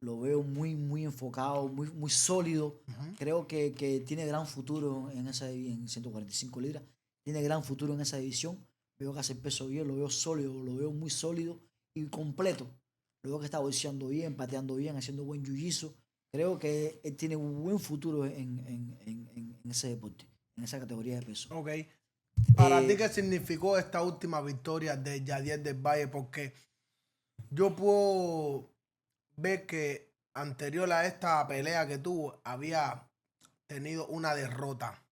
lo veo muy, muy enfocado, muy, muy sólido. Creo que tiene gran futuro en 145 libras. Tiene gran futuro en esa división. Veo que hace peso bien, lo veo sólido, lo veo muy sólido y completo. Lo veo que está boxeando bien, pateando bien, haciendo buen jiu-jitsu. Creo que él tiene un buen futuro en ese deporte, en esa categoría de peso. Ok. ¿Para ti qué significó esta última victoria de Yadier del Valle? Porque yo puedo ver que anterior a esta pelea que tuvo, había tenido una derrota.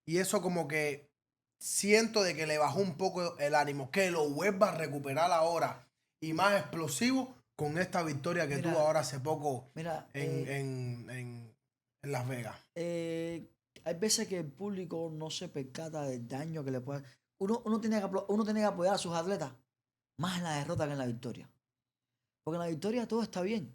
Y eso como que siento de que le bajó un poco el ánimo, que lo vuelva a recuperar ahora y más explosivo con esta victoria que tuvo ahora hace poco en Las Vegas. Hay veces que el público no se percata del daño que le puede... Uno tiene que apoyar a sus atletas más en la derrota que en la victoria. Porque en la victoria todo está bien.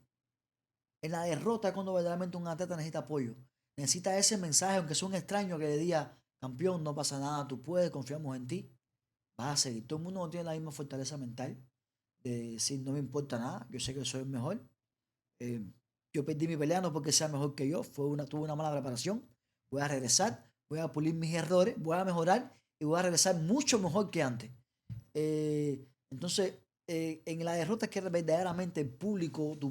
En la derrota es cuando verdaderamente un atleta necesita apoyo. Necesita ese mensaje, aunque sea un extraño que le diga, campeón, no pasa nada, tú puedes, confiamos en ti. Vas a seguir. Todo el mundo no tiene la misma fortaleza mental de decir, no me importa nada, yo sé que soy el mejor. Yo perdí mi pelea no porque sea mejor que yo, tuve una mala preparación. Voy a regresar, voy a pulir mis errores, voy a mejorar y voy a regresar mucho mejor que antes. Entonces, en la derrota es que verdaderamente tu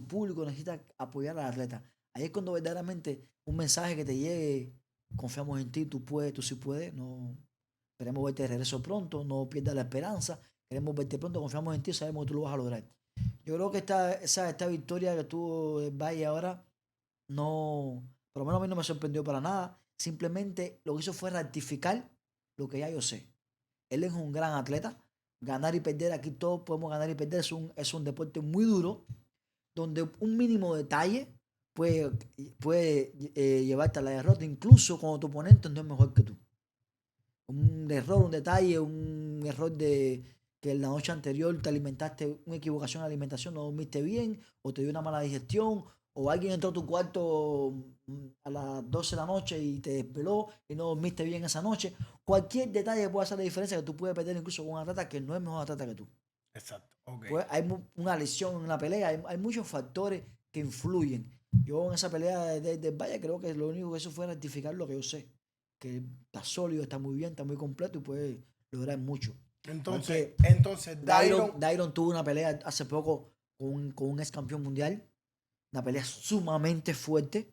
público necesita apoyar al atleta. Ahí es cuando verdaderamente un mensaje que te llegue, confiamos en ti, tú puedes, tú sí puedes, no, queremos verte de regreso pronto, no pierdas la esperanza, queremos verte pronto, confiamos en ti, sabemos que tú lo vas a lograr. Yo creo que esta victoria que tuvo el Valle ahora, no, por lo menos a mí no me sorprendió para nada. Simplemente lo que hizo fue rectificar lo que ya yo sé. Él es un gran atleta. Ganar y perder, aquí todos podemos ganar y perder. Es un deporte muy duro, donde un mínimo detalle puede llevarte a la derrota, incluso cuando tu oponente no es mejor que tú. Un error, un detalle, un error de que en la noche anterior te alimentaste, una equivocación de alimentación, no dormiste bien, o te dio una mala digestión, o alguien entró a tu cuarto a las 12 de la noche y te desveló y no dormiste bien esa noche. Cualquier detalle puede hacer la diferencia, que tú puedes perder incluso con un atleta que no es mejor atleta que tú. Exacto. Okay. Pues hay una lesión en la pelea, hay muchos factores que influyen. Yo en esa pelea de Valle creo que lo único que eso fue rectificar lo que yo sé, que está sólido, está muy bien, está muy completo y puede lograr mucho. Entonces Dairon tuvo una pelea hace poco con un ex campeón mundial, una pelea sumamente fuerte,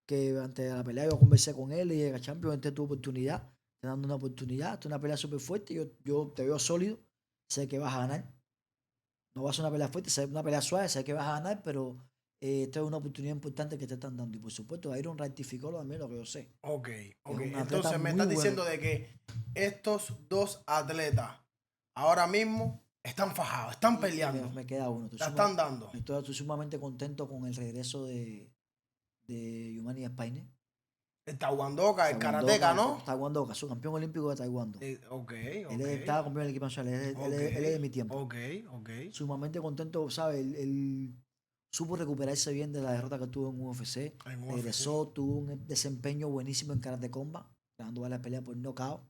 que antes de la pelea yo conversé con él y dije, Champion, este tuvo oportunidad, te dando una oportunidad, esta es una pelea súper fuerte, yo te veo sólido, sé que vas a ganar. No va a ser una pelea fuerte, sé una pelea suave, sé que vas a ganar, pero esta es una oportunidad importante que te están dando. Y por supuesto, Iron rectificó también lo que yo sé. Ok. Un Entonces me estás diciendo de que estos dos atletas ahora mismo están fajados, están peleando. Me queda uno. La están dando. Estoy sumamente contento con el regreso de Yumani Espaine. El taekwondoka, el karateca, ¿no? Taekwondo, su campeón olímpico de taekwondo. Ok. Él estaba campeón del equipo nacional, él es de mi tiempo. Ok. Sumamente contento, ¿sabes? Él supo recuperarse bien de la derrota que tuvo en UFC. Regresó, tuvo un desempeño buenísimo en Karate Combat, ganando la pelea por knockout.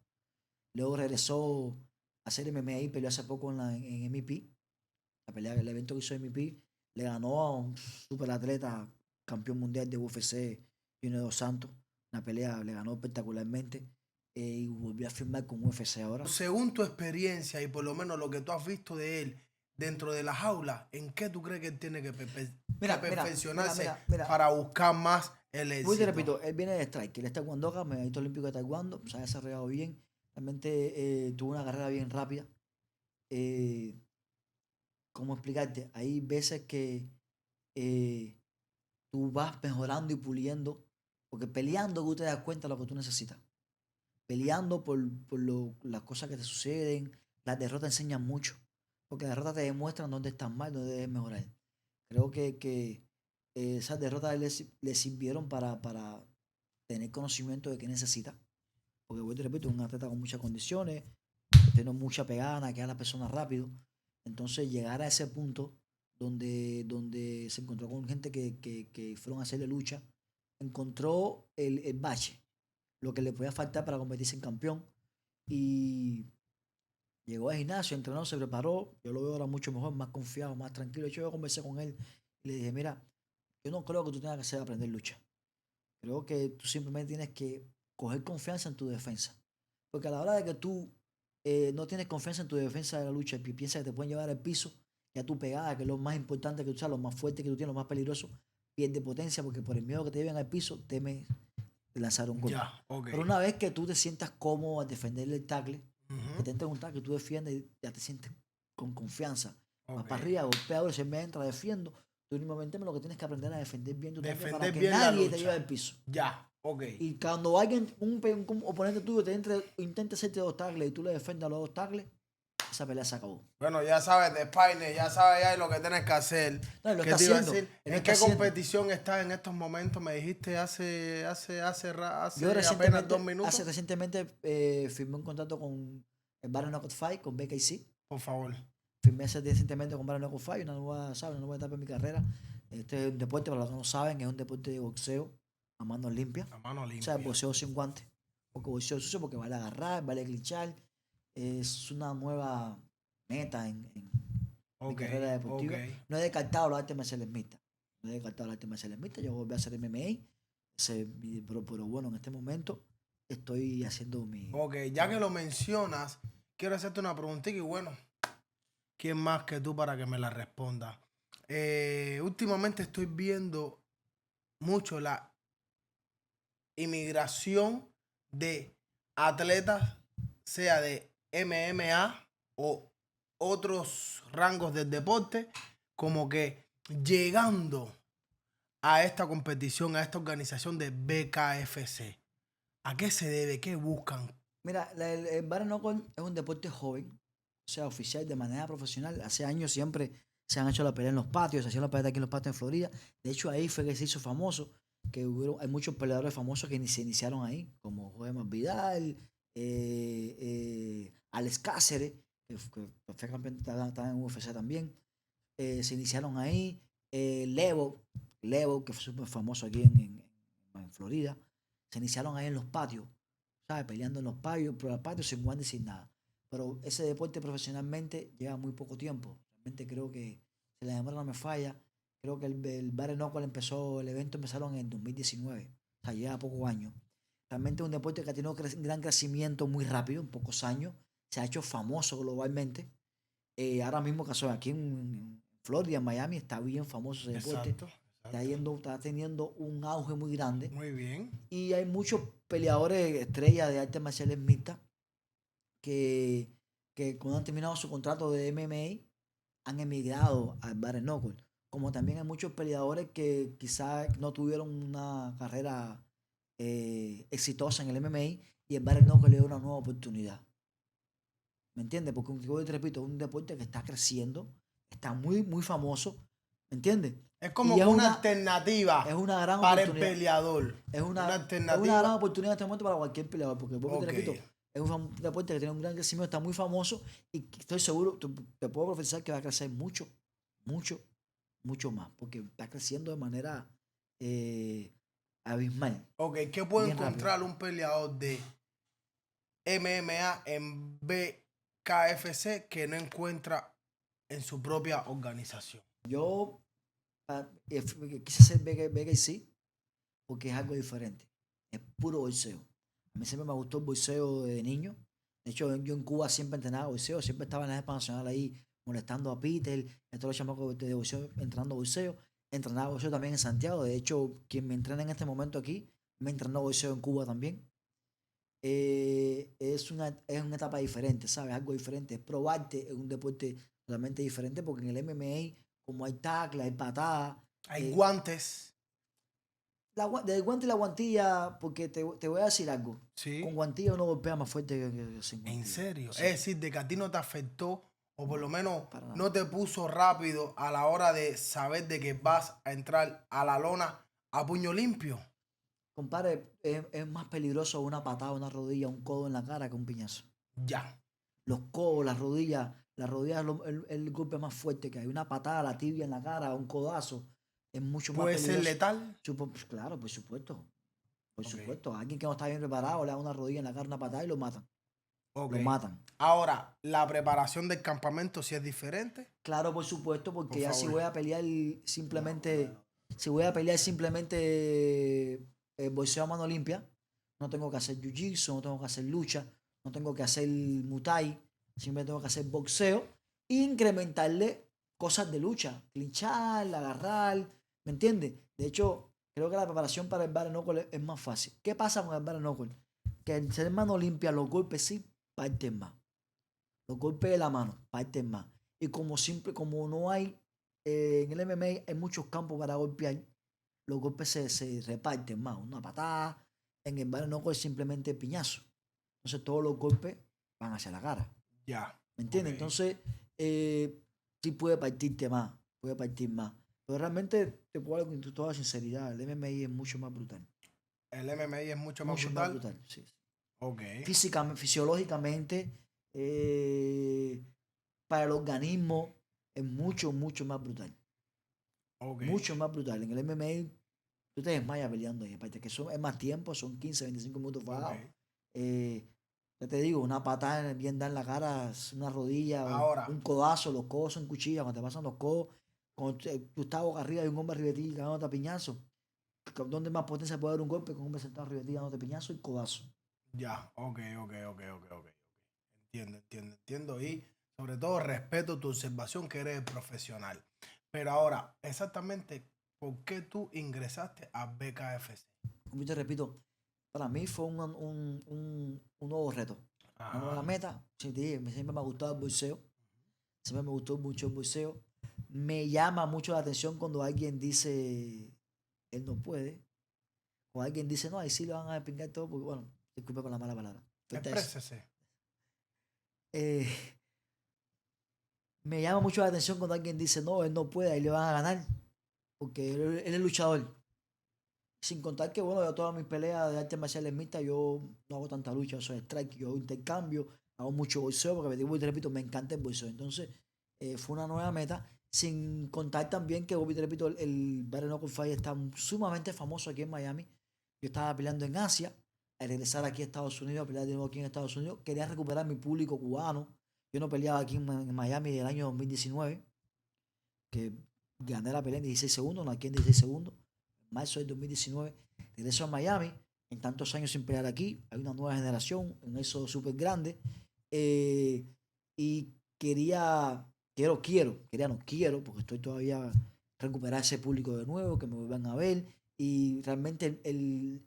Luego regresó a hacer MMA y peleó hace poco en MVP. La pelea, el evento que hizo MVP, le ganó a un superatleta, campeón mundial de UFC, Junior Dos Santos. Una pelea, le ganó espectacularmente. Y volvió a firmar con UFC ahora. Según tu experiencia y por lo menos lo que tú has visto de él dentro de la jaula, ¿en qué tú crees que él tiene que perfeccionarse para buscar más el éxito? Muy te repito, él viene de Strike, él está en Taekwondo, medallista olímpico de Taekwondo, se ha desarrollado bien, realmente tuvo una carrera bien rápida. ¿Cómo explicarte? Hay veces que tú vas mejorando y puliendo, porque peleando tú te das cuenta de lo que tú necesitas. Peleando por las cosas que te suceden, las derrotas enseñan mucho, porque las derrotas te demuestran dónde estás mal, dónde debes mejorar. Creo que esas derrotas le sirvieron para tener conocimiento de qué necesita. Porque, vuelvo y repito, es un atleta con muchas condiciones, que tiene mucha pegada, que a la persona rápido. Entonces, llegar a ese punto donde se encontró con gente que fueron a hacerle lucha, encontró el bache, lo que le podía faltar para convertirse en campeón. Y llegó al gimnasio, entrenó, se preparó. Yo lo veo ahora mucho mejor, más confiado, más tranquilo. De hecho, yo conversé con él y le dije, mira, yo no creo que tú tengas que hacer aprender lucha. Creo que tú simplemente tienes que coger confianza en tu defensa. Porque a la hora de que tú no tienes confianza en tu defensa de la lucha y piensas que te pueden llevar al piso, ya tu pegada, que es lo más importante que tú sabes, lo más fuerte que tú tienes, lo más peligroso, pierde potencia porque por el miedo que te lleven al piso, temes lanzar un golpe. Ya, ok. Pero una vez que tú te sientas cómodo al defenderle el tackle, que Ujú, te entra un tackle, tú defiendes y ya te sientes con confianza. Vas ok. para arriba, golpea, ahora se me entra, defiendo. Tú mismamente lo que tienes que aprender a defender bien tu tackle para Defender que bien la nadie te lleve lucha. al piso. Ya, ok. Y cuando alguien, un oponente tuyo intente hacerte dos tackles y tú le defiendas los dos tackles, esa pelea se acabó. Bueno, ya sabes de Spine, ya sabes ya lo que tienes que hacer. No, él lo ¿Qué está te iba a haciendo. decir? Él lo ¿En está qué haciendo. competición estás en estos momentos? Me dijiste hace Yo apenas 2 minutos. recientemente firmé un contrato con el Barrio Knockout Fight, con BKC. Por favor. Firmé recientemente con Barrio Knockout Fight, una nueva etapa en mi carrera. Este es un deporte, para los que no saben, es un deporte de boxeo a mano limpia. A mano O sea, limpia. boxeo sin guantes. Porque boxeo sucio, porque vale agarrar, vale glitchar. Es una nueva meta en mi Ok, carrera deportiva. ok. No he descartado las artes marciales mixtas. No he descartado las artes marciales mixtas. Yo volví a hacer MMA. Pero bueno, en este momento estoy haciendo mi... Ok, ya que lo mencionas, quiero hacerte una preguntita y bueno, ¿quién más que tú para que me la responda? Últimamente estoy viendo mucho la inmigración de atletas, sea de MMA o otros rangos del deporte, como que llegando a esta competición, a esta organización de BKFC. ¿A qué se debe? ¿Qué buscan? Mira, el bare knuckle es un deporte joven, o sea, oficial de manera profesional. Hace años siempre se han hecho la pelea en los patios, se hacían la pelea aquí en los patios en Florida. De hecho, ahí fue que se hizo famoso, hay muchos peleadores famosos que se iniciaron ahí, como Jorge Masvidal, Alex Cáceres, que fue campeón, estaba en UFC también. Se iniciaron ahí. Levo, que fue súper famoso aquí en Florida. Se iniciaron ahí en los patios, ¿sabes? Peleando en los patios sin guantes, sin nada. Pero ese deporte profesionalmente lleva muy poco tiempo. Realmente creo que, si la memoria no me falla, creo que el bare knuckle el evento empezaron en el 2019. O sea, lleva pocos años. Realmente es un deporte que ha tenido un gran crecimiento muy rápido, en pocos años. Se ha hecho famoso globalmente. Ahora mismo que soy aquí en Florida, en Miami, está bien famoso ese deporte. Exacto, Está teniendo un auge muy grande. Muy bien. Y hay muchos peleadores estrellas de artes marciales mixtas que, que cuando han terminado su contrato de MMA han emigrado al bare knuckle. Como también hay muchos peleadores que quizás no tuvieron una carrera exitosa en el MMA y el bare knuckle le dio una nueva oportunidad. ¿Me entiendes? Porque, te repito, es un deporte que está creciendo, está muy, muy famoso. ¿Me entiendes? Es como Y una alternativa es una gran para el oportunidad. peleador. Es una gran alternativa. oportunidad en este momento para cualquier peleador, porque vuelvo y te Ok. repito, es un deporte que tiene un gran crecimiento, está muy famoso y estoy seguro, te puedo profetizar que va a crecer mucho, mucho, mucho más, porque está creciendo de manera abismal. Ok, ¿qué puede Bien encontrar un peleador de MMA en BKFC que no encuentra en su propia organización? Yo quise hacer BKC porque es algo diferente, es puro boxeo. A mí siempre me gustó el boxeo de niño. De hecho, yo en Cuba siempre entrenaba boxeo, siempre estaba en la Espa Nacional ahí molestando a Peter, a todos los chamacos de boxeo, entrenando boxeo. Entrenaba boxeo también en Santiago. De hecho, quien me entrena en este momento aquí, me entrenó boxeo en Cuba también. Es una etapa diferente, ¿sabes? Algo diferente. Es probarte en un deporte totalmente diferente porque en el MMA, como hay tackle, hay patadas, Hay guantes. Del guante y la guantilla, porque te voy a decir algo. Sí. Con guantilla uno golpea más fuerte que sin ¿En guantilla. serio? Sí. Es decir, de que a ti no te afectó o por lo menos para nada. no te puso rápido a la hora de saber de que vas a entrar a la lona a puño limpio. Compadre, es más peligroso una patada, una rodilla, un codo en la cara que un piñazo. Ya. Los codos, las rodillas es el golpe más fuerte que hay. Una patada, la tibia en la cara, un codazo, es mucho más ¿Puede ser peligroso. letal? Pues claro, por supuesto. Por Ok. supuesto. A alguien que no está bien preparado le da una rodilla en la cara, una patada y lo matan. Ok. Lo matan. Ahora, ¿la preparación del campamento sí es diferente? Claro, por supuesto, porque Por ya si favor. voy a pelear simplemente, si voy a pelear simplemente boxeo a mano limpia, no tengo que hacer jiu-jitsu, no tengo que hacer lucha, no tengo que hacer muay thai, simplemente tengo que hacer boxeo e incrementarle cosas de lucha, clinchar, agarrar, ¿me entiendes? De hecho, creo que la preparación para el bare knuckle es más fácil. ¿Qué pasa con el bare knuckle? Que al ser mano limpia, los golpes sí parten más. Los golpes de la mano parten más. Y como no hay, en el MMA hay muchos campos para golpear, los golpes se reparten más. Una patada, en el bare knuckle es simplemente piñazo. Entonces todos los golpes van hacia la cara. Ya. ¿Me entiendes? Ok. Entonces, sí puede partirte más, puede partir más. Pero realmente te puedo hablar con toda sinceridad, el MMA es mucho más brutal. El MMA es mucho más Mucho más brutal. brutal, sí. Ok. Físicamente, fisiológicamente, para el organismo es mucho, mucho más brutal. Ok. Mucho más brutal. En el MMA tú te desmayas peleando ahí. Aparte que es más tiempo, son 15, 25 minutos fajados. Ok. Ya te digo, una patada bien dar en la cara, una rodilla, Ahora. un codazo, los codos son cuchillas, cuando te pasan los codos, cuando tú estás boca arriba y un hombre arriba de ti dándote a piñazo. ¿Dónde más potencia puede dar un golpe con un hombre sentado arriba de ti dándote piñazo y codazo? Ya. Ok. Entiendo. Y sobre todo respeto tu observación que eres profesional. Pero ahora, exactamente, ¿por qué tú ingresaste a BKFC? Como te repito, para mí fue un nuevo reto, una nueva Ajá. meta. Sí, te dije, siempre me ha gustado el boxeo, siempre me gustó mucho el boxeo. Me llama mucho la atención cuando alguien dice, él no puede, o alguien dice, no, ahí sí le van a despingar todo, porque bueno, disculpe por la mala palabra. Exprésese. Eh, me llama mucho la atención cuando alguien dice, no, él no puede, ahí le van a ganar, porque él es luchador. Sin contar que, bueno, yo todas mis peleas de artes marciales mixtas, yo no hago tanta lucha, yo soy strike, yo intercambio, hago mucho boxeo, porque te repito, me encanta el boxeo. Entonces, fue una nueva meta. Sin contar también que, te repito, el Bare Knuckle Fight está sumamente famoso aquí en Miami. Yo estaba peleando en Asia, al regresar aquí a Estados Unidos, a pelear de nuevo aquí en Estados Unidos, quería recuperar mi público cubano. Yo no peleaba aquí en Miami el año 2019, que gané la pelea en 16 segundos, no aquí en 16 segundos marzo del 2019, regreso a Miami, en tantos años sin pelear aquí, hay una nueva generación, un éxodo súper grande, y no quiero, porque estoy todavía recuperar ese público de nuevo, que me vuelvan a ver, y realmente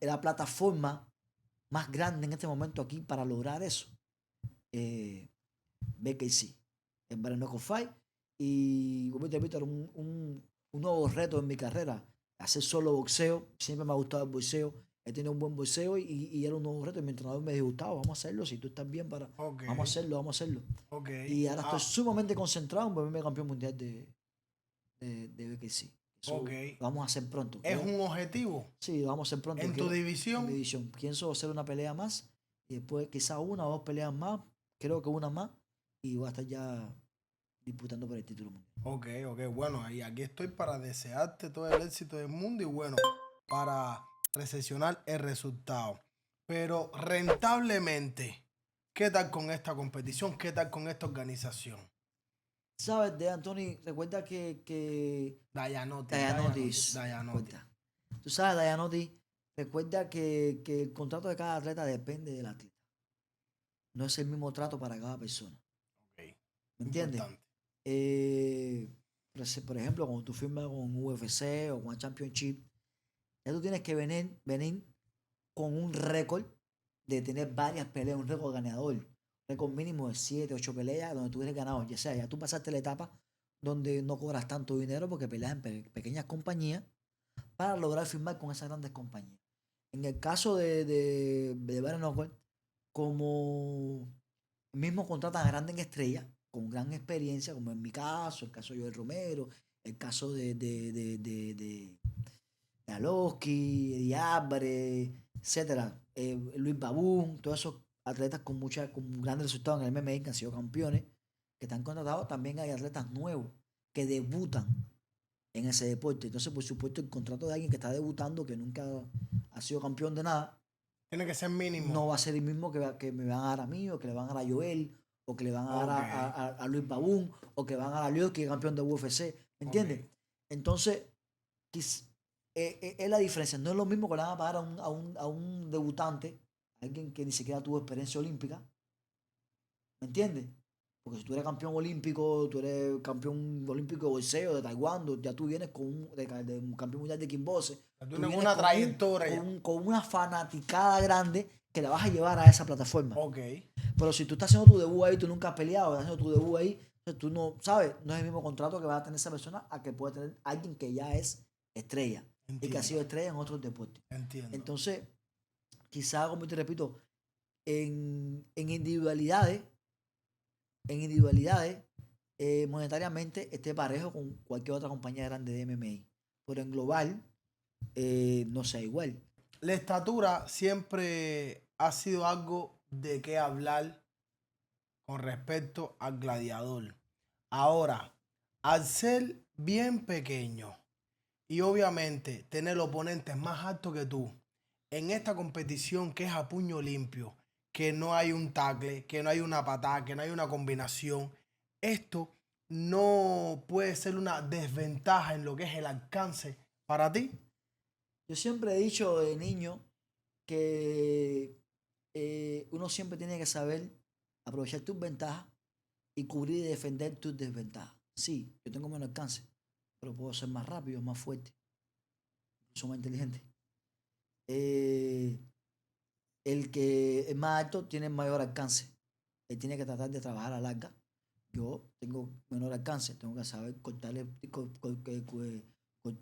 la plataforma más grande en este momento aquí para lograr eso, BKC, el Bare Knuckle Fight, y como te repito, era un nuevo reto en mi carrera, hacer solo boxeo, siempre me ha gustado el boxeo, he tenido un buen boxeo y era un nuevo reto y mi entrenador me dijo, Gustavo, vamos a hacerlo, si tú estás bien Ok. vamos a hacerlo. Ok. Y ahora estoy Ah, sumamente concentrado en volverme campeón mundial de BKC. Eso ok. lo vamos a hacer pronto. ¿Es un objetivo Sí, lo vamos a hacer pronto. en tu En mi división? división. Pienso hacer una pelea más y después quizás una o dos peleas más, creo que una más, y voy a estar ya disputando por el título mundial. Ok. Bueno, y aquí estoy para desearte todo el éxito del mundo y bueno, para recepcionar el resultado. Pero rentablemente, ¿qué tal con esta competición? ¿Qué tal con esta organización? ¿Sabes? De Anthony, recuerda que Dayanotis. recuerda. Tú sabes, Dayanotis, recuerda que el contrato de cada atleta depende del atleta. No es el mismo trato para cada persona. Ok. ¿Me entiendes? Importante. Por ejemplo, cuando tú firmas con UFC o con Championship, ya tú tienes que venir con un récord de tener varias peleas, un récord ganador. Un récord mínimo de 7, 8 peleas donde tú eres ganador. Ya sea, ya tú pasaste la etapa donde no cobras tanto dinero porque peleas en pequeñas compañías, para lograr firmar con esas grandes compañías. En el caso de Bare Knuckle, como mismo contratan a grandes estrellas con gran experiencia, como en mi caso, el caso de Joel Romero, el caso de Alowski, Eddie Álvarez, etcétera, Luis Babún, todos esos atletas con grandes resultados en el MMA que han sido campeones, que están contratados. También hay atletas nuevos que debutan en ese deporte. Entonces, por supuesto, el contrato de alguien que está debutando, que nunca ha sido campeón de nada, Tiene que ser mínimo. no va a ser el mismo que me van a dar a mí, o que le van a dar a Joel, o que le van a dar Ok. a Luis Babún, o que van a dar a Leo, que es campeón de UFC. ¿Me entiendes? Ok. Entonces, es la diferencia. No es lo mismo que le van a pagar a un debutante, a alguien que ni siquiera tuvo experiencia olímpica. ¿Me entiendes? Porque si tú eres campeón olímpico, tú eres campeón olímpico de boxeo, de taekwondo, ya tú vienes de un campeón mundial de kickboxing. Tú Tú tienes vienes una trayectoria. con una fanaticada grande que la vas a llevar a esa plataforma. Ok. Pero si tú estás haciendo tu debut ahí, tú nunca has peleado, estás haciendo tu debut ahí, entonces tú no, ¿sabes? No es el mismo contrato que va a tener esa persona a que puede tener alguien que ya es estrella y que ha Entiendo. sido estrella en otros deportes. Entiendo. Entonces, quizá, como te repito, en individualidades, monetariamente esté parejo con cualquier otra compañía grande de MMA. Pero en global, no sea igual. La estatura siempre ha sido algo de qué hablar con respecto al gladiador. Ahora, al ser bien pequeño y obviamente tener oponentes más altos que tú en esta competición que es a puño limpio, que no hay un tackle, que no hay una patada, que no hay una combinación, esto no puede ser una desventaja en lo que es el alcance para ti. Yo siempre he dicho de niño que uno siempre tiene que saber aprovechar tus ventajas y cubrir y defender tus desventajas. Sí, yo tengo menos alcance, pero puedo ser más rápido, más fuerte, soy más inteligente. El que es más alto tiene mayor alcance. Él tiene que tratar de trabajar a larga. Yo tengo menor alcance, tengo que saber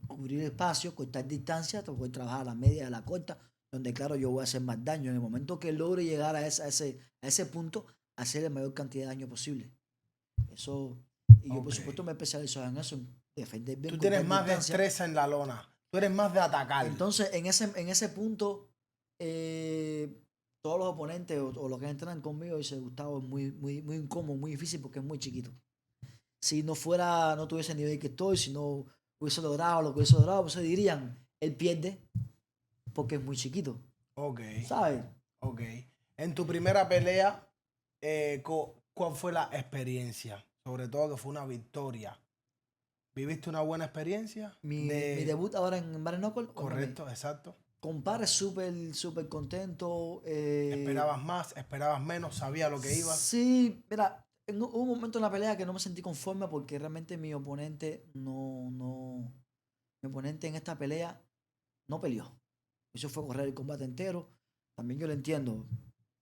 cubrir espacio, cortar distancia, tengo que trabajar a la media, a la corta, donde claro yo voy a hacer más daño. En el momento que logre llegar a ese punto, hacer la mayor cantidad de daño posible. Eso, y yo por Ok. supuesto me he especializado en eso, en defender bien, Tú tienes cortar más distancia. destreza en la lona. Tú eres más de atacar. Entonces, en ese punto, todos los oponentes o los que entrenan conmigo dicen, Gustavo, es muy incómodo, muy difícil porque es muy chiquito. Si no tuviese el nivel que estoy, si no hubiese logrado lo que hubiese logrado, pues se dirían, él pierde porque es muy chiquito. Ok. ¿Sabes? Ok. En tu primera pelea, ¿cuál fue la experiencia? Sobre todo que fue una victoria. ¿Viviste una buena experiencia? Mi debut ahora en Bare Knuckle. Correcto, exacto. Compadre, súper contento. ¿Esperabas más? ¿Esperabas menos? ¿Sabías lo que ibas? Sí, mira, hubo un momento en la pelea que no me sentí conforme porque realmente mi oponente mi oponente en esta pelea no peleó. Eso fue correr el combate entero. También yo lo entiendo.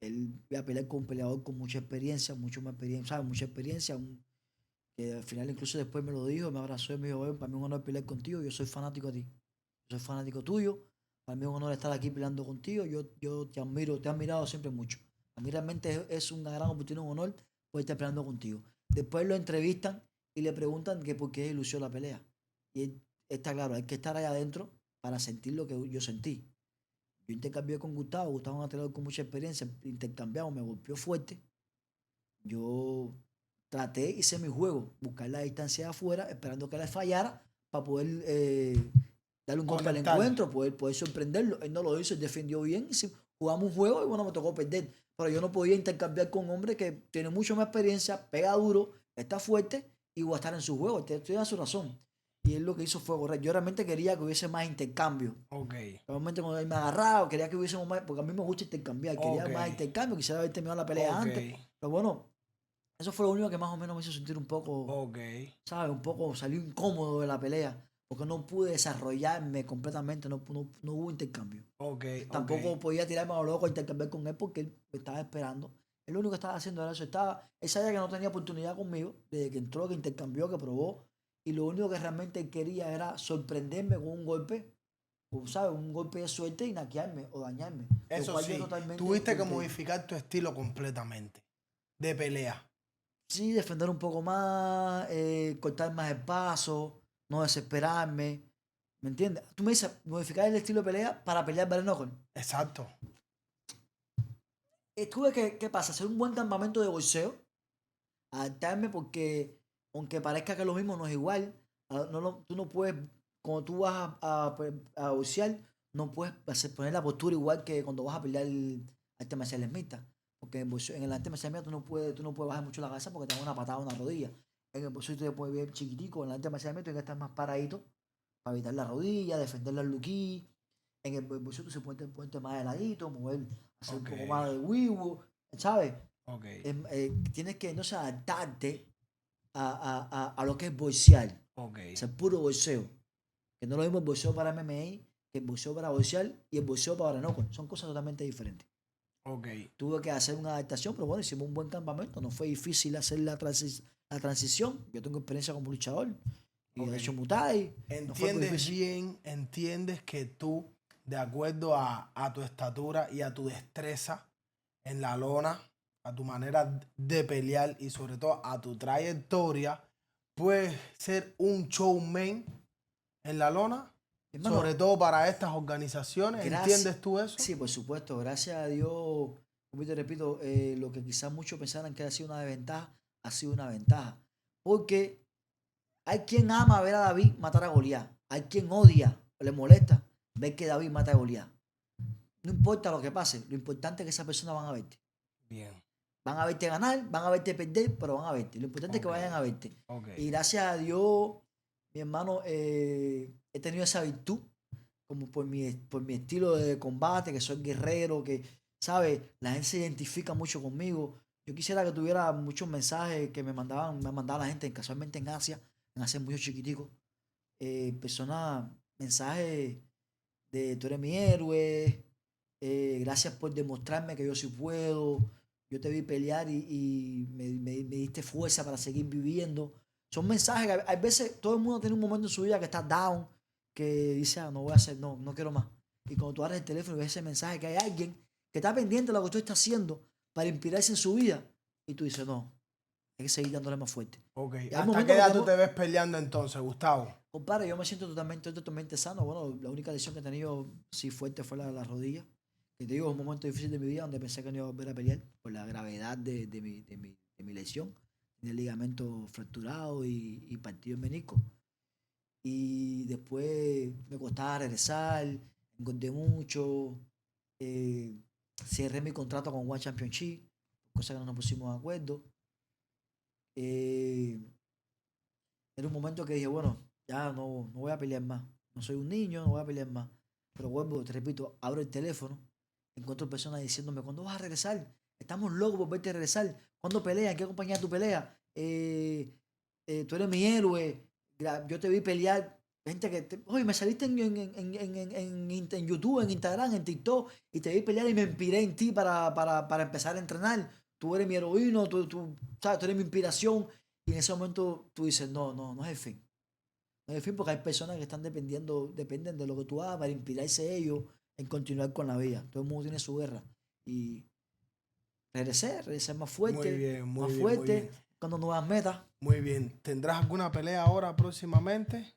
Él iba a pelear con un peleador con mucha experiencia, mucho más experiencia, ¿sabes? Mucha experiencia. Que al final incluso después me lo dijo, me abrazó y me dijo, para mí es un honor pelear contigo, yo soy fanático de ti. Yo soy fanático tuyo. Para mí es un honor estar aquí peleando contigo. Yo te admiro, te he admirado siempre mucho. A mí realmente es una gran oportunidad, un honor poder estar peleando contigo. Después lo entrevistan y le preguntan que por qué ilusió la pelea. Y él está claro, hay que estar allá adentro para sentir lo que yo sentí. Yo intercambié con Gustavo, Gustavo es un atleta con mucha experiencia, intercambiamos, me golpeó fuerte. Yo traté, hice mi juego, buscar la distancia de afuera, esperando que le fallara para poder darle un golpe al Conectar. encuentro, poder sorprenderlo. Él no lo hizo, él defendió bien, jugamos un juego y bueno, me tocó perder. Pero yo no podía intercambiar con un hombre que tiene mucho más experiencia, pega duro, está fuerte y va a estar en su juego. Estoy a su razón. Y él lo que hizo fue correr. Yo realmente quería que hubiese más intercambio. Ok. Realmente cuando él me agarraba, quería que hubiésemos más, porque a mí me gusta intercambiar, quería Ok. más intercambio, quisiera haber terminado la pelea Ok. antes. Pero bueno, eso fue lo único que más o menos me hizo sentir un poco, Ok. ¿sabes? Un poco salí incómodo de la pelea, porque no pude desarrollarme completamente, no hubo intercambio. Ok. Tampoco podía tirarme a lo loco a intercambiar con él porque él me estaba esperando. Él lo único que estaba haciendo era eso. Él sabía que no tenía oportunidad conmigo, desde que entró, que intercambió, que probó. Y lo único que realmente él quería era sorprenderme con un golpe o, ¿sabes? Un golpe de suerte y naquearme o dañarme. Lo Eso cual yo sí, totalmente tuviste que encontré. modificar tu estilo completamente de pelea. Sí, defender un poco más, cortar más el paso, no desesperarme. ¿Me entiendes? Tú me dices, modificar el estilo de pelea para pelear bare knuckle. Exacto. Tuve que, ¿qué pasa? Hacer un buen campamento de boxeo, adaptarme porque, aunque parezca que lo mismo no es igual, tú no puedes, cuando tú vas a boxear, no puedes poner la postura igual que cuando vas a pelear arte marciales mixtas. Porque en el arte marcial mixto tú no puedes bajar mucho la cabeza porque te dan una patada a una rodilla. En el boxeo tú te puedes ver chiquitico, en el arte marcial mixto tienes que estar más paradito para evitar la rodilla, defender la luquí. En el boxeo tú se puede ponerte más heladito, mover, hacer Ok, un poco más de wiwu, ¿sabes? ok, Tienes que entonces adaptarte a lo que es boxear, ok, ser puro boxeo. Que no es lo mismo el boxeo para MMA que el boxeo para boxear y el boxeo para no. Son cosas totalmente diferentes. ok, Tuve que hacer una adaptación, pero bueno, hicimos un buen campamento. No fue difícil hacer la transición. Yo tengo experiencia como luchador y ok. he hecho Muay Thai. No fue muy Entiendes difícil. bien, entiendes que tú, de acuerdo a tu estatura y a tu destreza en la lona, a tu manera de pelear y sobre todo a tu trayectoria, puedes ser un showman en la lona, sobre Hermano, todo para estas organizaciones. gracias. ¿Entiendes tú eso? Sí, por supuesto. Gracias a Dios, como te repito, lo que quizás muchos pensaran que ha sido una desventaja, ha sido una ventaja. Porque hay quien ama ver a David matar a Goliat. Hay quien odia o le molesta ver que David mata a Goliat. No importa lo que pase, lo importante es que esas personas van a verte. Bien, Van a verte ganar, van a verte perder, pero van a verte. Lo importante es que ok, vayan a verte. ok, Y gracias a Dios, mi hermano, he tenido esa virtud, como por mi estilo de combate, que soy guerrero, que, ¿sabes? La gente se identifica mucho conmigo. Yo quisiera que tuviera muchos mensajes que me mandaba la gente, casualmente en Asia muy chiquitico. Personas, mensajes de tú eres mi héroe, gracias por demostrarme que yo sí puedo, yo te vi pelear y me diste fuerza para seguir viviendo. Son mensajes que hay veces todo el mundo tiene un momento en su vida que está down, que dice, no voy a hacer, no quiero más. Y cuando tú abres el teléfono y ves ese mensaje que hay alguien que está pendiente de lo que tú estás haciendo para inspirarse en su vida, y tú dices, no, hay que seguir dándole más fuerte. ok. Y hay ¿Hasta qué momentos que edad tú tenemos, te ves peleando entonces, Gustavo? compadre, yo me siento totalmente sano. Bueno, la única lesión que he tenido sí fuerte fue la rodilla. Que te digo, es un momento difícil de mi vida donde pensé que no iba a volver a pelear por la gravedad de mi lesión. Tenía el ligamento fracturado y partido el menisco. Y después me costaba regresar, engordé mucho. eh, Cerré mi contrato con One Championship, cosa que no nos pusimos de acuerdo. Eh, Era un momento que dije, bueno, ya no voy a pelear más. No soy un niño, no voy a pelear más. Pero vuelvo, te repito, abro el teléfono, encuentro personas diciéndome, ¿cuándo vas a regresar? Estamos locos por verte regresar. ¿Cuándo peleas? ¿En qué compañía tú peleas? Tú eres mi héroe. Yo te vi pelear. Gente que, oye, me saliste en YouTube, en Instagram, en TikTok, y te vi pelear y me inspiré en ti para empezar a entrenar. Tú eres mi heroíno, ¿sabes? Tú eres mi inspiración. Y en ese momento tú dices, no es el fin. No es el fin porque hay personas que dependen de lo que tú hagas para inspirarse ellos en continuar con la vida. Todo el mundo tiene su guerra. Y regresé Muy bien, más muy bien, muy bien. fuerte, buscando nuevas metas. Muy bien. ¿Tendrás alguna pelea ahora próximamente?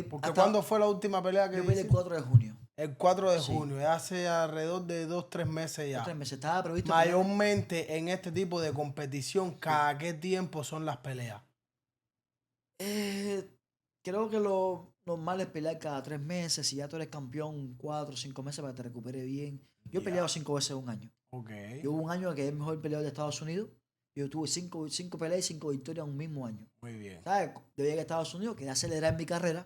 Porque ¿cuándo fue la última pelea que Yo peleé el hiciste? 4 de junio. El 4 de Sí, junio, hace alrededor de 2, 3 meses los ya. 3 meses. Estaba previsto pelear. Mayormente en este tipo de competición, ¿cada qué tiempo son las peleas? Eh, Creo que lo normal es pelear cada 3 meses. Si ya tú eres campeón, 4 o 5 meses para que te recupere bien. Yo he peleado Ya, 5 veces en un año. ok, Yo hubo un año que es el mejor peleador de Estados Unidos. Yo tuve cinco peleas y 5 victorias en un mismo año. muy bien. ¿Sabes? Yo llegué a Estados Unidos, quería acelerar mi carrera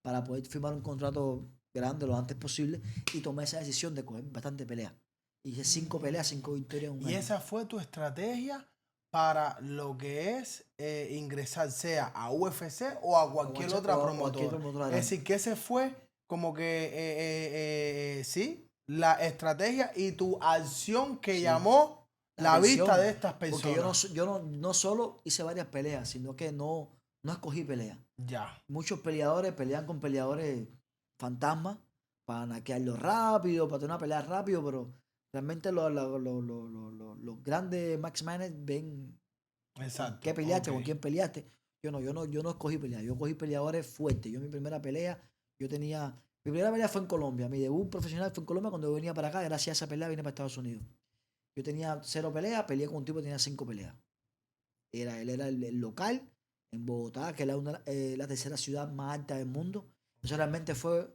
para poder firmar un contrato grande lo antes posible y tomé esa decisión de coger bastante pelea. Hice 5 peleas, 5 victorias en un ¿Y año. esa fue tu estrategia para lo que es ingresar, sea a UFC o a cualquier otra Cualquier promotora? promotora Es grande. decir, que ese fue como que, sí, la estrategia y tu acción que Sí. llamó la vista atención, de estas porque yo personas. no solo hice varias peleas, sino que no escogí peleas. Ya, Muchos peleadores pelean con peleadores fantasmas para naquearlo rápido, para tener una pelea rápido, pero realmente los grandes Max Manner ven Exacto. qué peleaste, Ok. con quién peleaste. Yo no escogí pelear, yo cogí peleadores fuertes. Yo mi primera pelea, mi primera pelea fue en Colombia, mi debut profesional fue en Colombia cuando yo venía para acá, gracias a esa pelea vine para Estados Unidos. Yo tenía 0 peleas, peleé con un tipo que tenía 5 peleas. Él era el local en Bogotá, que era la tercera ciudad más alta del mundo. Eso realmente fue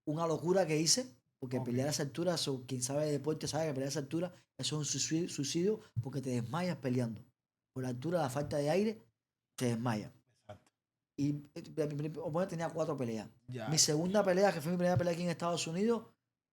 una locura que hice, porque Ok. pelear a esa altura, quien sabe de deporte sabe que pelear a esa altura, eso es un suicidio porque te desmayas peleando. Por la altura, la falta de aire, te desmayas. Exacto. Y mi primer oponente tenía 4 peleas. Ya. Mi segunda pelea, que fue mi primera pelea aquí en Estados Unidos,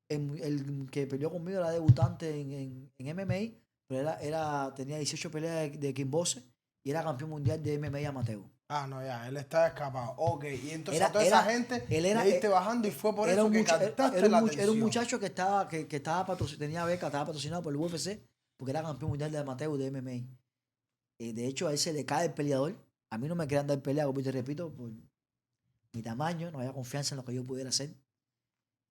el que peleó conmigo era debutante en MMA, pero tenía 18 peleas de kickboxing y era campeón mundial de MMA amateur. Ah, no, ya, él está escapado. Ok, y entonces Era, a toda esa era, gente él era, le diste bajando y fue por era eso un, que mucha- captaste era la un, era un atención. muchacho que tenía beca, estaba patrocinado por el UFC, porque era campeón mundial de amateur de MMA. De hecho, a él se le cae el peleador. A mí no me querían dar pelea, como te repito, por mi tamaño, no había confianza en lo que yo pudiera hacer.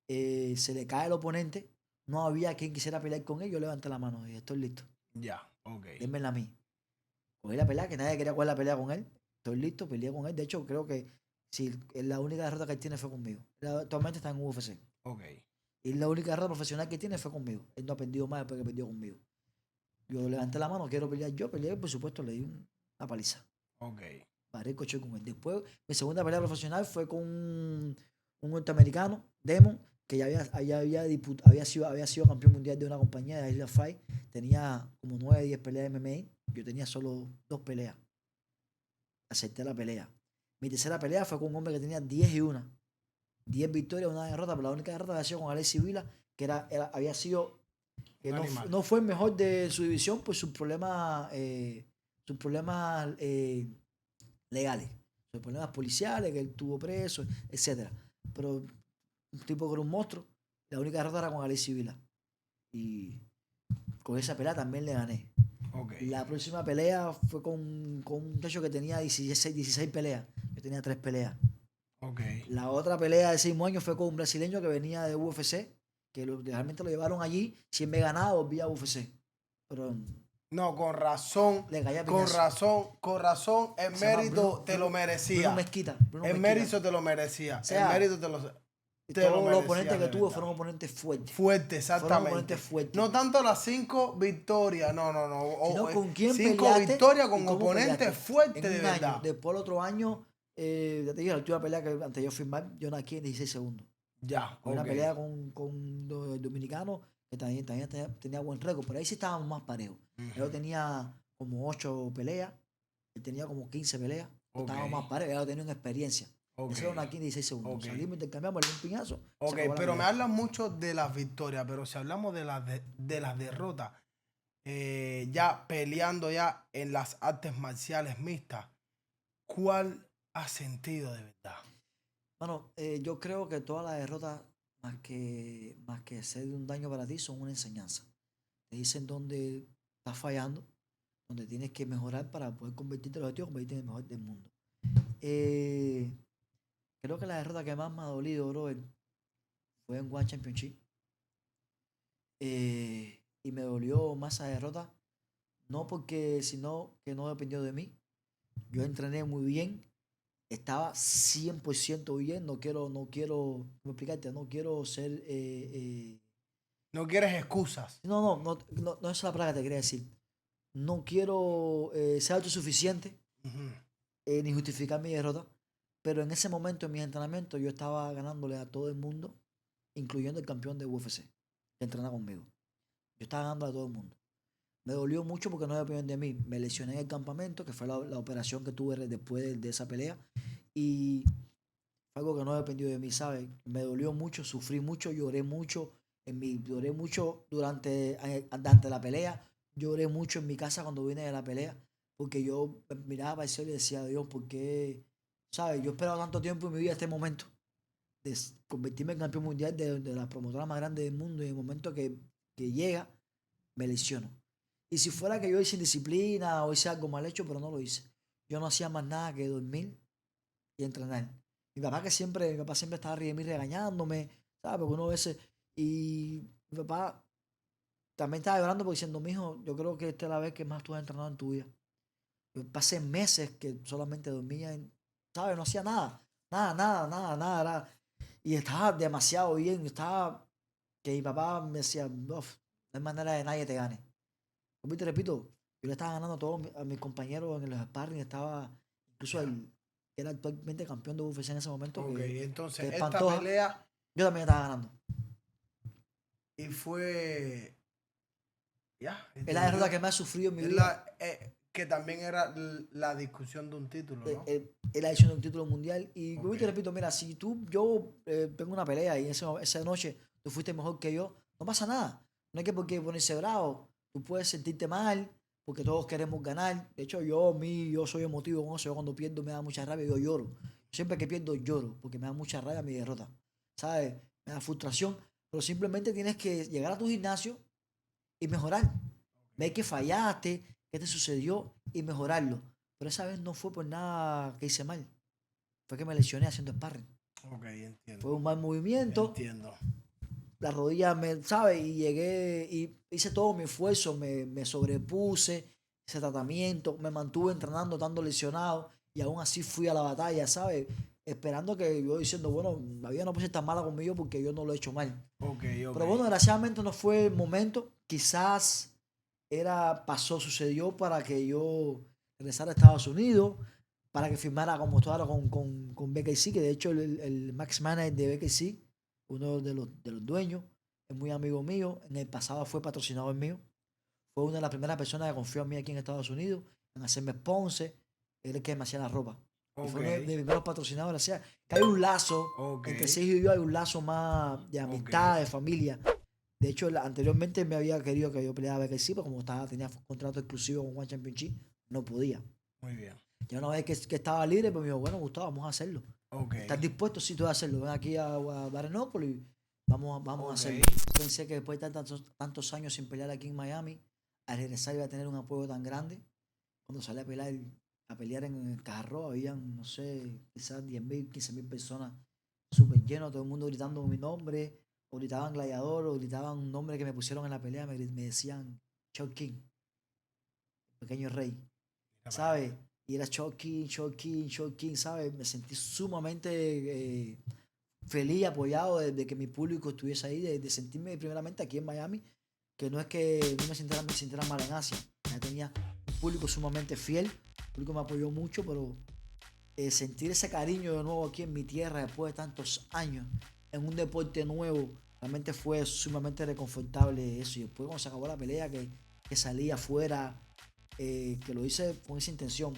Se le cae el oponente, no había quien quisiera pelear con él, yo levanté la mano y estoy listo. Ya, ok. Dénmela a mí. Cogí la pelea, que nadie quería coger la pelea con él. Estoy listo, peleé con él. De hecho, creo que si la única derrota que él tiene fue conmigo. Él actualmente está en UFC. Ok. Y la única derrota profesional que tiene fue conmigo. Él no ha perdido más después que perdió conmigo. Yo levanté la mano, quiero pelear. Yo peleé, por supuesto, le di una paliza. Ok. Paré el coche con él. Después, mi segunda pelea profesional fue con un norteamericano, Demon, que había sido campeón mundial de una compañía de Isla Fight. Tenía como 9, 10 peleas de MMA. Yo tenía solo 2 peleas. Acepté la pelea. Mi tercera pelea fue con un hombre que tenía 10 y 1. 10 victorias, una derrota, pero la única derrota había sido con Alexis Vila, que había sido que Un no, animal. no fue el mejor de su división por sus problemas legales, sus problemas policiales, que él tuvo preso, etcétera. Pero un tipo que era un monstruo, la única derrota era con Alexis Vila. Y con esa pelea también le gané. Ok. La próxima pelea fue con un muchacho que tenía 16 peleas. Yo tenía 3 peleas. Ok. La otra pelea de 6 años fue con un brasileño que venía de UFC, que realmente lo llevaron allí. Si él me ganaba, volvía a UFC. Pero No, con razón, le caía con piñazo. razón, con razón, el Se llama mérito te lo merecía. Bruno Mezquita. El mérito te lo merecía. O sea, El mérito te lo Todos los merecía, oponentes que de tuve verdad. fueron oponentes fuertes. Fuerte, Fueron exactamente. oponentes fuertes. No tanto las 5 victorias, no. Sino con quién 5 peleaste victorias y con cómo oponentes peleaste. fuertes En de un año. verdad. Después el otro año, ya te dije, la última pelea que antes de yo firmar, yo nací en 16 segundos. Ya, Fue una ok. pelea con los dominicanos que también tenía buen récord. Por ahí sí estábamos más parejos. Yo tenía como 8 peleas. Él tenía como 15 peleas. Ok. Estábamos más parejos. Yo tenía una experiencia. Ok. Eso era una aquí en 16 segundos. Ok. Salimos, intercambiamos, le di un piñazo. se Ok, acabó la pero me pelea. hablan mucho de las victorias, pero si hablamos de las derrotas, ya peleando ya en las artes marciales mixtas, ¿cuál has sentido de verdad? Bueno, yo creo que todas las derrotas, más que ser un daño para ti, son una enseñanza. Te dicen dónde estás fallando, donde tienes que mejorar para poder convertirte en el objetivo, convertirte en el mejor del mundo. Creo que la derrota que más me ha dolido, brother, fue en One Championship. Y me dolió más esa derrota, no porque, sino que no dependió de mí. Yo entrené muy bien, estaba 100% bien, no quiero, ¿cómo explicarte? No quiero ser, No quieres excusas. no es la palabra que te quería decir. No quiero ser autosuficiente, Ujú. ni justificar mi derrota, pero en ese momento en mis entrenamientos yo estaba ganándole a todo el mundo, incluyendo el campeón de UFC, que entrena conmigo. Yo estaba ganando a todo el mundo. Me dolió mucho porque no dependía de mí. Me lesioné en el campamento, que fue la operación que tuve después de esa pelea. Y fue algo que no dependió de mí, ¿sabes? Me dolió mucho, sufrí mucho, lloré mucho. Lloré mucho durante la pelea. Lloré mucho en mi casa cuando vine de la pelea. Porque yo miraba para el cielo y decía, Dios, ¿por qué? ¿Sabes? Yo he esperado tanto tiempo en mi vida este momento de convertirme en campeón mundial de la promotora más grande del mundo. Y en el momento que llega, me lesiono. Y si fuera que yo hice disciplina o hice algo mal hecho, pero no lo hice. Yo no hacía más nada que dormir y entrenar. Mi papá siempre estaba arriba de mí regañándome, ¿sabes? Porque uno a veces... Y mi papá también estaba llorando porque diciendo, mijo, yo creo que esta es la vez que más tú has entrenado en tu vida. Yo pasé meses que solamente dormía, ¿sabes? No hacía nada. Nada. Y estaba demasiado bien. Estaba que mi papá me decía, "Uf, no hay manera de nadie te gane". Como te repito, yo le estaba ganando a todos a mis compañeros en los sparring. Estaba incluso el que era actualmente campeón de UFC en ese momento. Ok, que entonces es esta Pantoja. pelea Yo también estaba ganando. y fue... Ya, Es la derrota que más he sufrido en mi es vida. que también era la discusión de un título, ¿no? Él ha hecho un título mundial. Y Ok. te repito, mira, si yo tengo una pelea y esa noche tú fuiste mejor que yo, no pasa nada. No hay que por qué ponerse bravo. Tú puedes sentirte mal porque todos queremos ganar. De hecho, yo soy emotivo con eso. Yo cuando pierdo me da mucha rabia, yo lloro. Siempre que pierdo lloro porque me da mucha rabia mi derrota. ¿Sabes? Me da frustración. Pero simplemente tienes que llegar a tu gimnasio y mejorar. Ver que fallaste, qué te sucedió y mejorarlo. Pero esa vez no fue por nada que hice mal. Fue que me lesioné haciendo sparring. Ok, entiendo. Fue un mal movimiento. Entiendo. La rodilla ¿sabes? Y llegué y hice todo mi esfuerzo. Me sobrepuse, ese tratamiento. Me mantuve entrenando, estando lesionado. Y aún así fui a la batalla, ¿sabes? Esperando que yo diciendo, bueno, la vida no puede ser tan mala conmigo porque yo no lo he hecho mal. Ok. Pero bueno, desgraciadamente no fue el momento. Quizás sucedió para que yo regresara a Estados Unidos, para que firmara como tú ahora con BKC, que de hecho el Max Manager de BKC, uno de los dueños, es muy amigo mío. En el pasado fue patrocinador mío. Fue una de las primeras personas que confió en mí aquí en Estados Unidos, en hacerme sponsor. Él es el que me hacía la ropa. Y fue uno de mis primeros patrocinadores. O sea, que hay un lazo, entre Sergio y yo hay un lazo más de amistad, de familia. De hecho, anteriormente me había querido que yo peleara BKC, pero como tenía contrato exclusivo con One Championship, no podía. Muy bien. Ya una vez que estaba libre, pues me dijo, bueno, Gustavo, vamos a hacerlo. ¿Estás dispuesto? Sí, tú vas a hacerlo. Ven aquí a Barenópolis, vamos a hacerlo. Pensé que después de tantos años sin pelear aquí en Miami, al regresar iba a tener un apoyo tan grande. Cuando salí a pelear en el Carro, habían, no sé, quizás 10,000, 15,000 personas súper llenos, todo el mundo gritando mi nombre, o gritaban Gladiador, o gritaban un nombre que me pusieron en la pelea, me decían Chuck King, pequeño rey, ¿sabes? Y era Chuck King, ¿sabes? Me sentí sumamente feliz, apoyado de que mi público estuviese ahí, de sentirme primeramente aquí en Miami, que no es que no me sintiera mal en Asia. Ya tenía un público sumamente fiel, el público me apoyó mucho, pero sentir ese cariño de nuevo aquí en mi tierra después de tantos años, en un deporte nuevo, realmente fue sumamente reconfortable eso. Y después cuando se acabó la pelea, que salí afuera, que lo hice con esa intención.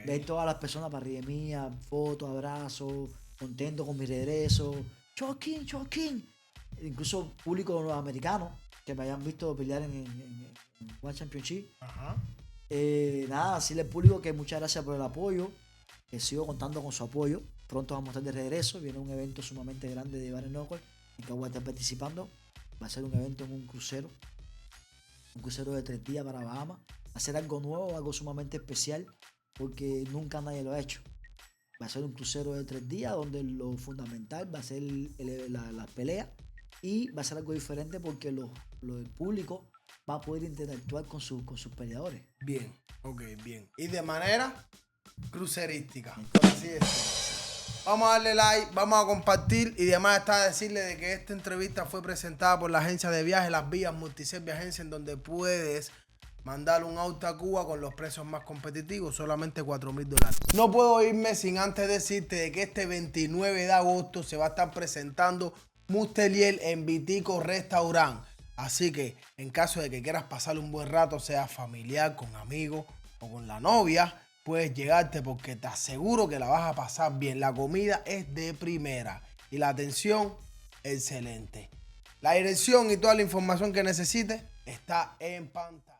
Ver todas las personas para arriba de mí, fotos, abrazos, contento con mi regreso. Chuck King. Incluso público americano que me hayan visto pelear en One Championship. Nada, decirle al público que muchas gracias por el apoyo, que sigo contando con su apoyo. Pronto vamos a estar de regreso. Viene un evento sumamente grande de Bare Knuckle en que voy a estar participando. Va a ser un evento en un crucero de 3 días para Bahamas. Va a ser algo nuevo, algo sumamente especial, porque nunca nadie lo ha hecho. Va a ser un crucero de 3 días donde lo fundamental va a ser la pelea, y va a ser algo diferente porque el público va a poder interactuar con sus peleadores. Bien, bien. Y de manera crucerística, por así decirlo. Vamos a darle like, vamos a compartir, y además está a decirle de que esta entrevista fue presentada por la agencia de viajes Las Villas Multiserve Agencia, en donde puedes mandar un auto a Cuba con los precios más competitivos, solamente $4,000. No puedo irme sin antes decirte de que este 29 de agosto se va a estar presentando Mustelier en Vitico Restaurant. Así que en caso de que quieras pasar un buen rato, sea familiar, con amigos o con la novia, puedes llegarte porque te aseguro que la vas a pasar bien. La comida es de primera y la atención excelente. La dirección y toda la información que necesites está en pantalla.